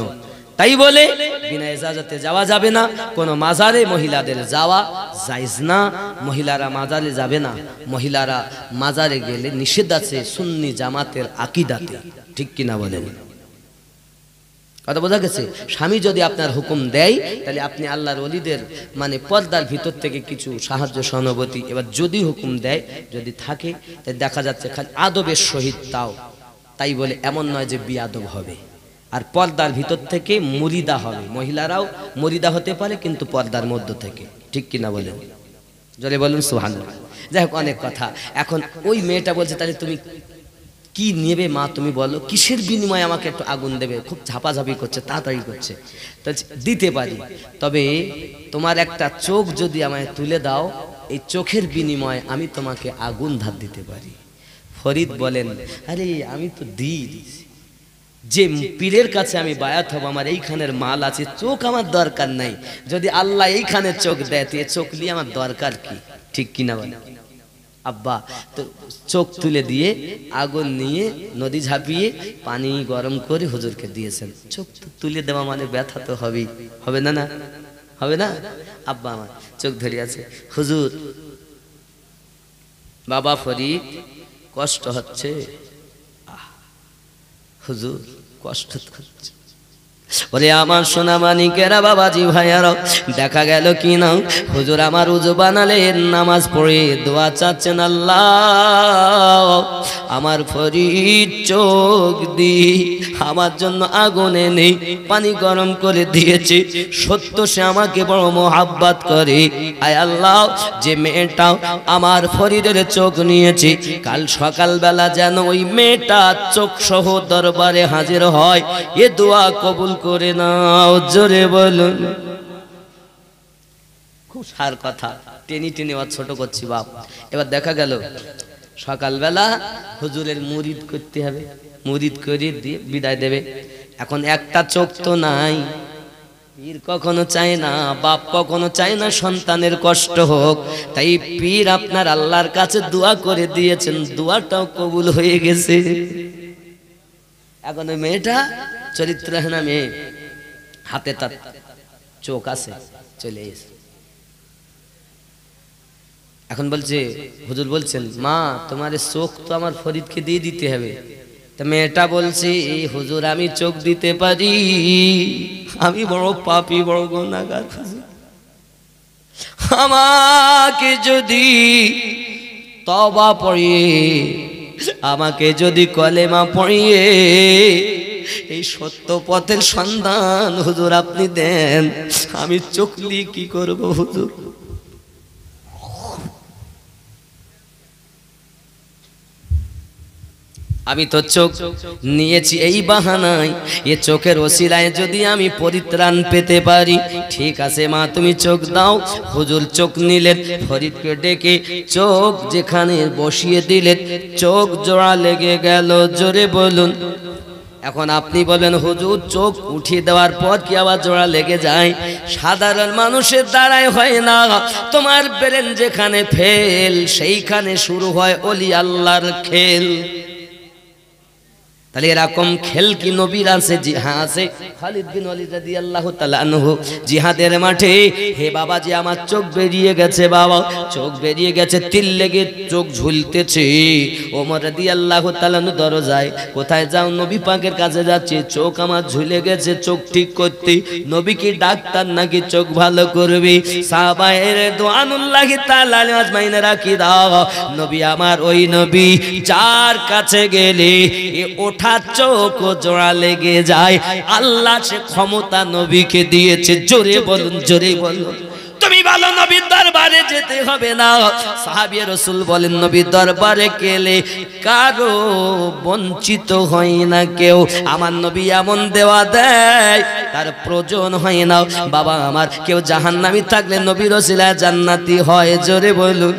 তাই বলে বিনা ইজাজতে যাওয়া যাবে না। কোন মাজারে মহিলাদের যাওয়া জায়েজ না। মহিলারা মাজারে যাবে না। মহিলারা মাজারে গেলে নিষেধ আছে সুন্নি জামাতের আকীদাতে, ঠিক কিনা বলেন? কথা বোঝা গেছে? স্বামী যদি আপনার হুকুম দেয় তাহলে আপনি আল্লাহর ওলিদের মানে পর্দার ভিতর থেকে কিছু সাহায্য সহানুভূতি, এবার যদি হুকুম দেয় যদি থাকে তাই দেখা যাচ্ছে খালি আদবের সহিত, তাই বলে এমন নয় যে বিয়াদব হবে। আর পর্দার ভিতর থেকে মুরিদা হবে, মহিলারাও মুরিদা হতে পারে কিন্তু পর্দার মধ্য থেকে, ঠিক কিনা বলেন? জোরে বলুন সুবহানাল্লাহ। যাই হোক, অনেক কথা। এখন ওই মেয়েটা বলছে তাহলে তুমি কি নেবে মা, তুমি বলো কিসের বিনিময়ে আমাকে একটু আগুন দেবে? খুব ঝাপাঝাপি করছে, তাড়াতাড়ি করছে। তো দিতে পারি, তবে তোমার একটা চোখ যদি আমায় তুলে দাও, এই চোখের বিনিময়ে আমি তোমাকে আগুন ধার দিতে পারি। ফরিদ বলেন, আরে আমি তো দিয়েছি, যে পীরের কাছে আমি বায়াত হব, আমার এইখানের মাল আছে, চোখ আমার দরকার নাই। যদি আল্লাহ এইখানে চোখ দেয় তো চোখ নিয়ে আমার দরকার কি, ঠিক কিনা বলে? আব্বা তো চোখ তুলে দিয়ে আগুন নিয়ে নদী ঝাঁপিয়ে পানি গরম করে হুজুরকে দিয়েছেন। চোখ তুলে দেওয়া মানে ব্যথা তো হবেই, হবে না? না হবে না? আব্বা আমার চোখ ধরে আছে, হুজুর বাবা ফরিদ কষ্ট হচ্ছে। হুজুর কষ্ট হচ্ছে? ওরে আমার সোনা মানিকেরা, বাবাজি ভাইয়ারা, দেখা গেল কি না হুজুর আমার উযু বানালেন, নামাজ পড়ে দোয়া চাচ্ছেন, আল্লাহ আমার ফরিদ চোখ দি আমার জন্য আগুনে নেই পানি গরম করে দিয়েছে, সত্য সে আমাকে বড় মোহাব্বত করে। আয় আল্লাহ, যে মেয়েটা আমার ফরিদের চোখ নিয়েছে, কাল সকালবেলা যেন ওই মেয়েটা চোখ সহ দরবারে হাজির হয়, এ দোয়া কবুল করে নাও। জোরে বলুন। খুব সার কথা, টেনে টেনে ছোট করছি বাপ। এবার দেখা গেল সকালবেলা হুজুরের মুরিদ করতে হবে, মুরিদ করে দিয়ে বিদায় দেবে। এখন একটা চোখ তো নাই, পীর কখনো চায় না, বাপ কখনো চায় না সন্তানের কষ্ট হোক, তাই পীর আপনার আল্লাহর কাছে দোয়া করে দিয়েছেন, দোয়াটাও কবুল হয়ে গেছে। এখন ওই মেয়েটা চরিত্রহীনা মেয়ে, হাতে তার চোখ আছে, চলে এসে এখন বলছে, হুজুর বলছেন মা তোমার চোখ তো আমার ফরিদকে দিয়ে দিতে হবে। তা মেয়েটা বলছে, হুজুর আমি চোখ দিতে পারি, আমি বড় পাপী, বড় গুনাহগার, আমাকে যদি তওবা পড়িয়ে, আমাকে যদি কলেমা পড়িয়ে এই সত্য পথের সন্ধান হুজুর আপনি দেন, আমি চোখ নিয়ে কি করব হুজুর? আমি তো চোখ নিয়েছি এই বাহানায়, এ চোখের ওসিলায় যদি আমি পরিত্রাণ পেতে পারি। ঠিক আছে মা তুমি চোখ দাও। হুজুর চোখ নিলেন, ফরিদকে ডেকে চোখ যেখানে বসিয়ে দিলেন, চোখ জোড়া লেগে গেল। জোরে বলুন। এখন আপনি বলেন হুজুর চোখ উঠিয়ে দেওয়ার পর কি আবার জোড়া লেগে যায়? সাধারণ মানুষের দ্বারাই হয় না, তোমার ব্রেন যেখানে ফেল সেইখানে শুরু হয় ওলি আল্লাহর খেল। তাহলে এরকম খেল কি নবীর আছে? জি হ্যাঁ আছে। খালিদ বিন ওয়ালিদ রাদিয়াল্লাহু তাআলা আনহু জিহাদের মাঠে, হে বাবা জি আমার চোখ বেরিয়ে গেছে, বাবা চোখ বেরিয়ে গেছে, তিল লেগে চোখ ঝুলতেছে। ওমর রাদিয়াল্লাহু তাআলা দরজায়, কোথায় যাও? নবী পাকের কাছে যাচ্ছে, চোখ আমার ঝুলে গেছে, চোখ ঠিক করতে। নবী কি ডাক্তার নাকি চোখ ভালো করবে? সাহাবায়ে রিদওয়ানুল্লাহি তাআলা আজমাইন রাখি দাও, নবী আমার ওই নবী যার কাছে গেলে ওঠা চোখ জোড়া লেগে যায়, আল্লাহ সে ক্ষমতা নবীকে দিয়েছে। জোরে বলুন, জোরে বলুন। তুমি বলো নবীর দরবারে যেতে হবে না। সাহাবী রাসূল বলেন নবীর দরবারে গেলে কারো বঞ্চিত হয় না কেউ। আমার নবী এমন দেওয়া দেয় তার প্রয়োজন হয় না। বাবা আমার কেউ জাহান্নামী থাকলে নবীর ওসিলায় জান্নাতি হয়। জোরে বলুন।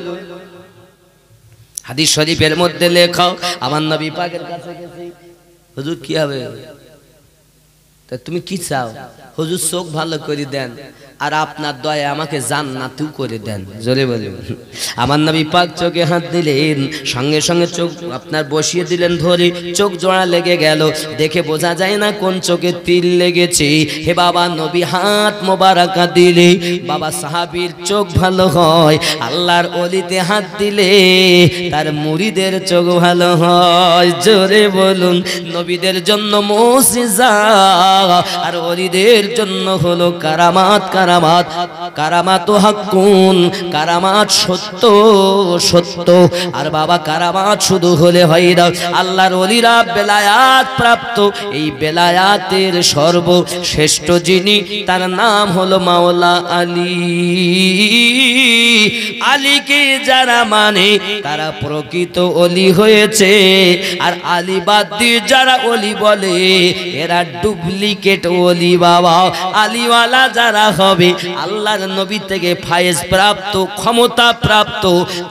হাদিস শরীফের মধ্যে লেখা, আমার নবী পাকের কাছে গেছি, হুজুর কি হবে? তা তুমি কি চাও? হুজুর চোখ ভালো করে দেন আর আপনার দয়া আমাকে জান্নাতও করে দেন। জোরে বলুন। আমার নবী পাক চোখে হাত দিলেন, সঙ্গে সঙ্গে চোখ আপনার বসিয়ে দিলেন ধরে, চোখ জোড়া লেগে গেল, দেখে বোঝা যায় না কোন চোখে তিল লেগেছে। হে বাবা, নবী হাত মোবারকা দিলে বাবা সাহাবীর চোখ ভালো হয়, আল্লাহর ওলিতে হাত দিলে তার মুরিদের চোখ ভালো হয়। জোরে বলুন। নবীদের জন্য মুজিজা আর ওলিদের জন্য হলো কারামাত। কারামাত কারামাত হাক্কুন, কারামাত সত্য সত্য। আর বাবা কারামাত শুধু হলে হয় না, আল্লাহর ওলিরা বেলায়াত প্রাপ্ত। এই বেলায়াতের সর্বশ্রেষ্ঠ যিনি, তার নাম হলো মাওলা আলী। আলীকে যারা মানে তারা প্রকৃত ওলি হয়েছে, আর আলী বাদ দিয়ে যারা ওলি বলে এরা ডুপ্লিকেট ওলি। বাবা আলীওয়ালা যারা হবে, আল্লাহর নবী থেকে ফায়েজ প্রাপ্ত, ক্ষমতা প্রাপ্ত,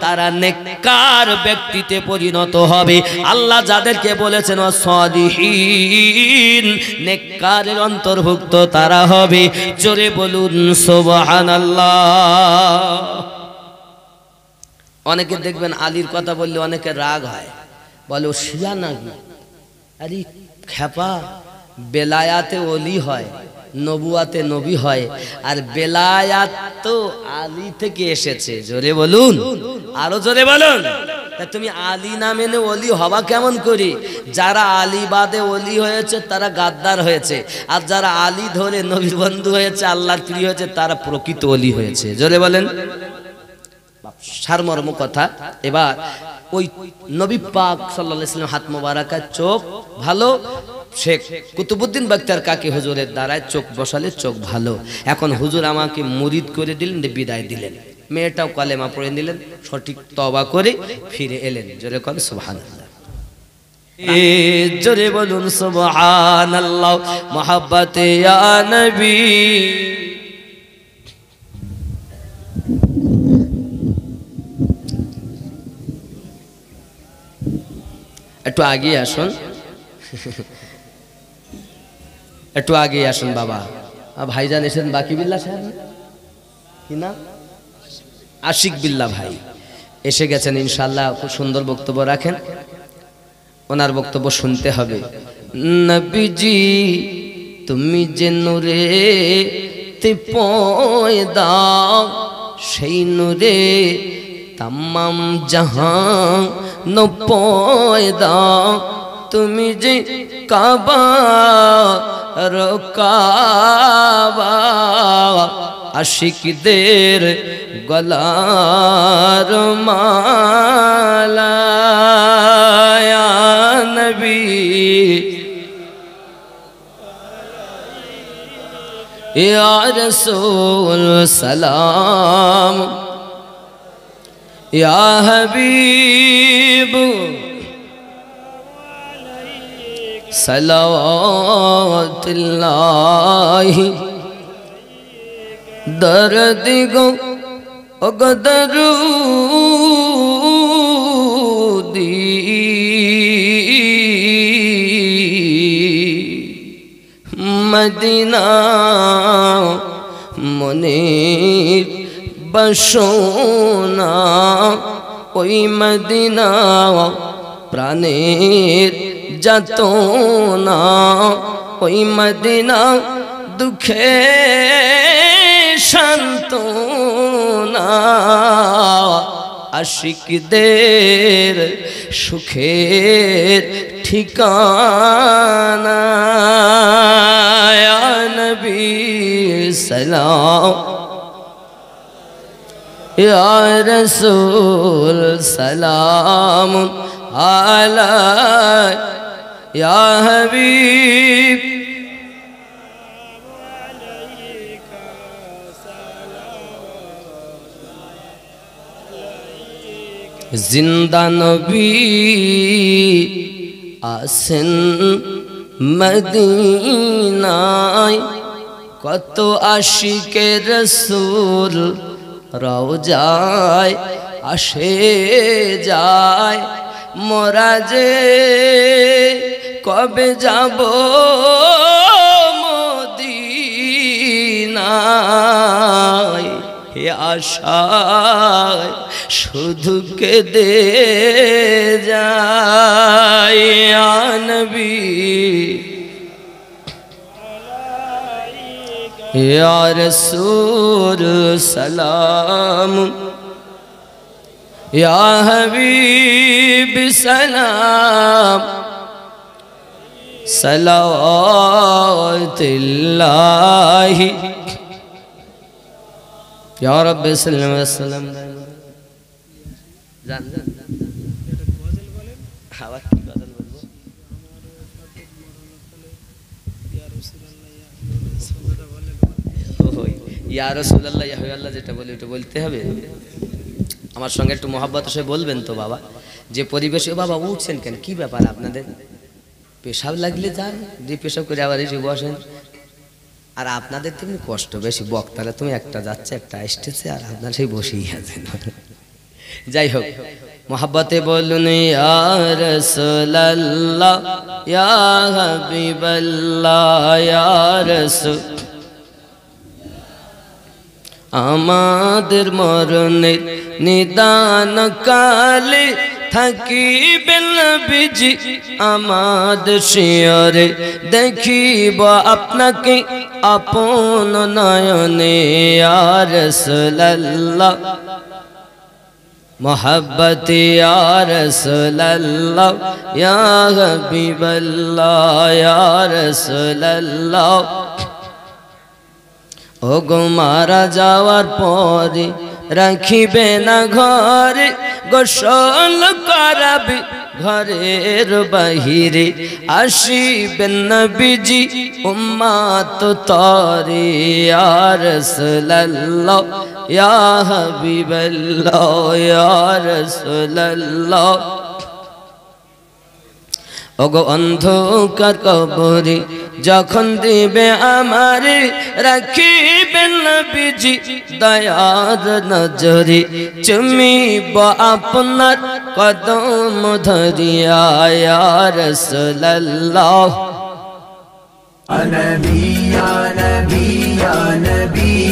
তারা নেককার ব্যক্তিতে পরিণত হবে। আল্লাহ যাদেরকে বলেছেন সালিহিন, নেককারের অন্তর্ভুক্ত তারা হবে। জোরে বলুন সুবহানাল্লাহ। অনেকে দেখবেন আলীর কথা বললে অনেকে রাগ হয়, বলে ও শিয়া নাকি? আরে খেপা, বেলায়াতে ওলি হয়, নবুয়াতে নবী হয়, আর বেলায়াত তো আলী থেকে এসেছে। জোরে বলুন, আরো জোরে বলুন। তা তুমি আলী না মেনে ওলি হবা কেমন করি? যারা আলী বাদে ওলি হয়েছে তারা গাদ্দার হয়েছে, আর যারা আলী ধরে নবীর বন্ধু হয়েছে, আল্লাহর প্রিয় হয়েছে, তারা প্রকৃত ওলি হয়েছে। জোরে বলেন। সারমর্ম কথা। এবার ওই নবী পাক সাল্লাল্লাহু আলাইহি ওয়াসাল্লাম হাত মোবারকার চোখ ভালো, শেখ কুতুবউদ্দিন বখতিয়ার কাকি হুজুরের দ্বারায় চোখ বসালে চোখ ভালো। এখন হুজুর আমাকে মুরিদ করে দিলেন, বিদায় দিলেন, মেয়েটাও কালেমা পড়ে নিলেন, সঠিক তওবা করে ফিরে এলেন। জোরে কোন সুবহানাল্লাহ, জোরে বলুন সুবহানাল্লাহ। মুহাব্বতে ইয়া নবী। একটু আগে আসুন, একটু আগে আসুন বাবা। ভাইজান এসেছেন, বাকি বিল্লাহ সাহেব কি না, আশিক বিল্লাহ ভাই এসে গেছেন। ইনশাআল্লাহ খুব সুন্দর বক্তব্য রাখেন, ওনার বক্তব্য শুনতে হবে। নবীজি তুমি যে নূরে তে পয়দা, সেই নূরে तमाम जहां न पयदा, তুমি যে কাবা রকাবা, আশিকদের গলার মালা। ইয়া নবী ইয়া রাসূল সালাম, या हबीब सलावतुल्लाहि दर्द गो दरूदी, मदीना मुनीर बसोना, ওই মদিনা প্রাণের যাতনা, ওই মদিনা দুঃখে সান্ত্বনা, আশিকদের সুখের ঠিকানা। ইয়া নবী সালাম, या रसूल सलाम अलैका या हबीब जिंदा नबी आसेन मदीनाय, कत आशिके रसूल রওজায় আসে যায়, মোরা যে কবে যাব আশায় শুধু কেঁদে যায় ইয়া নবী ইয়া রাসূল সালাম ইয়া হাবিব সালাম সালাওয়াতুল্লাহি ইয়া রাব্বি সাল্লাল্লাহু আলাইহি ওয়াসাল্লাম জান জান এটা গজল বলেন আবার কি গজল বলবো ইয়া রাসূলুল্লাহ ইয়া রাসূলুল্লাহ ইয়া হাবিবাল্লাহ যেটা বলি ওটা বলতে হবে আমার সঙ্গে একটু মহব্বত সে বলবেন তো বাবা যে পরিবেশে বাবা উঠছেন কেন কি ব্যাপার আপনাদের পেশাব লাগলে যান যে পেশাব করে আবার এসে বসেন আর আপনাদের তেমনি কষ্ট বেশি বক্তারা তুমি একটা যাচ্ছে একটা আসতেছে আর আপনার সেই বসেই আছেন যাই হোক মহব্বতে বলুন ইয়া রাসূলুল্লাহ ইয়া হাবিবাল্লাহ ইয়া রাসূল আমাদের মরণের নিদান কালে থাকিবেন নবীজি আমাদের শিয়রে দেখিব আপনাকে আপন নয়নে ইয়া রাসূলুল্লাহ মোহাব্বতে ইয়া রাসূলুল্লাহ ইয়া হাবিবাল্লাহ ইয়া রাসূলুল্লাহ ও গো মারা যাওয়ার পরে রাখিবে না ঘরে গোসল করাবে ঘরের বাহিরে আসিবেন নবীজি উম্মত তরে ইয়া রাসূলুল্লাহ ইয়া হাবিবাল্লাহ ইয়া রাসূলুল্লাহ ওগো অন্ধকার কবরে যখন দিবে আমারে রাখিবেন নবীজি দয়ার নজরে চুমিব আপনার কদম ধরিয়া ইয়া রাসূলুল্লাহ নবী ইয়া নবী ইয়া নবী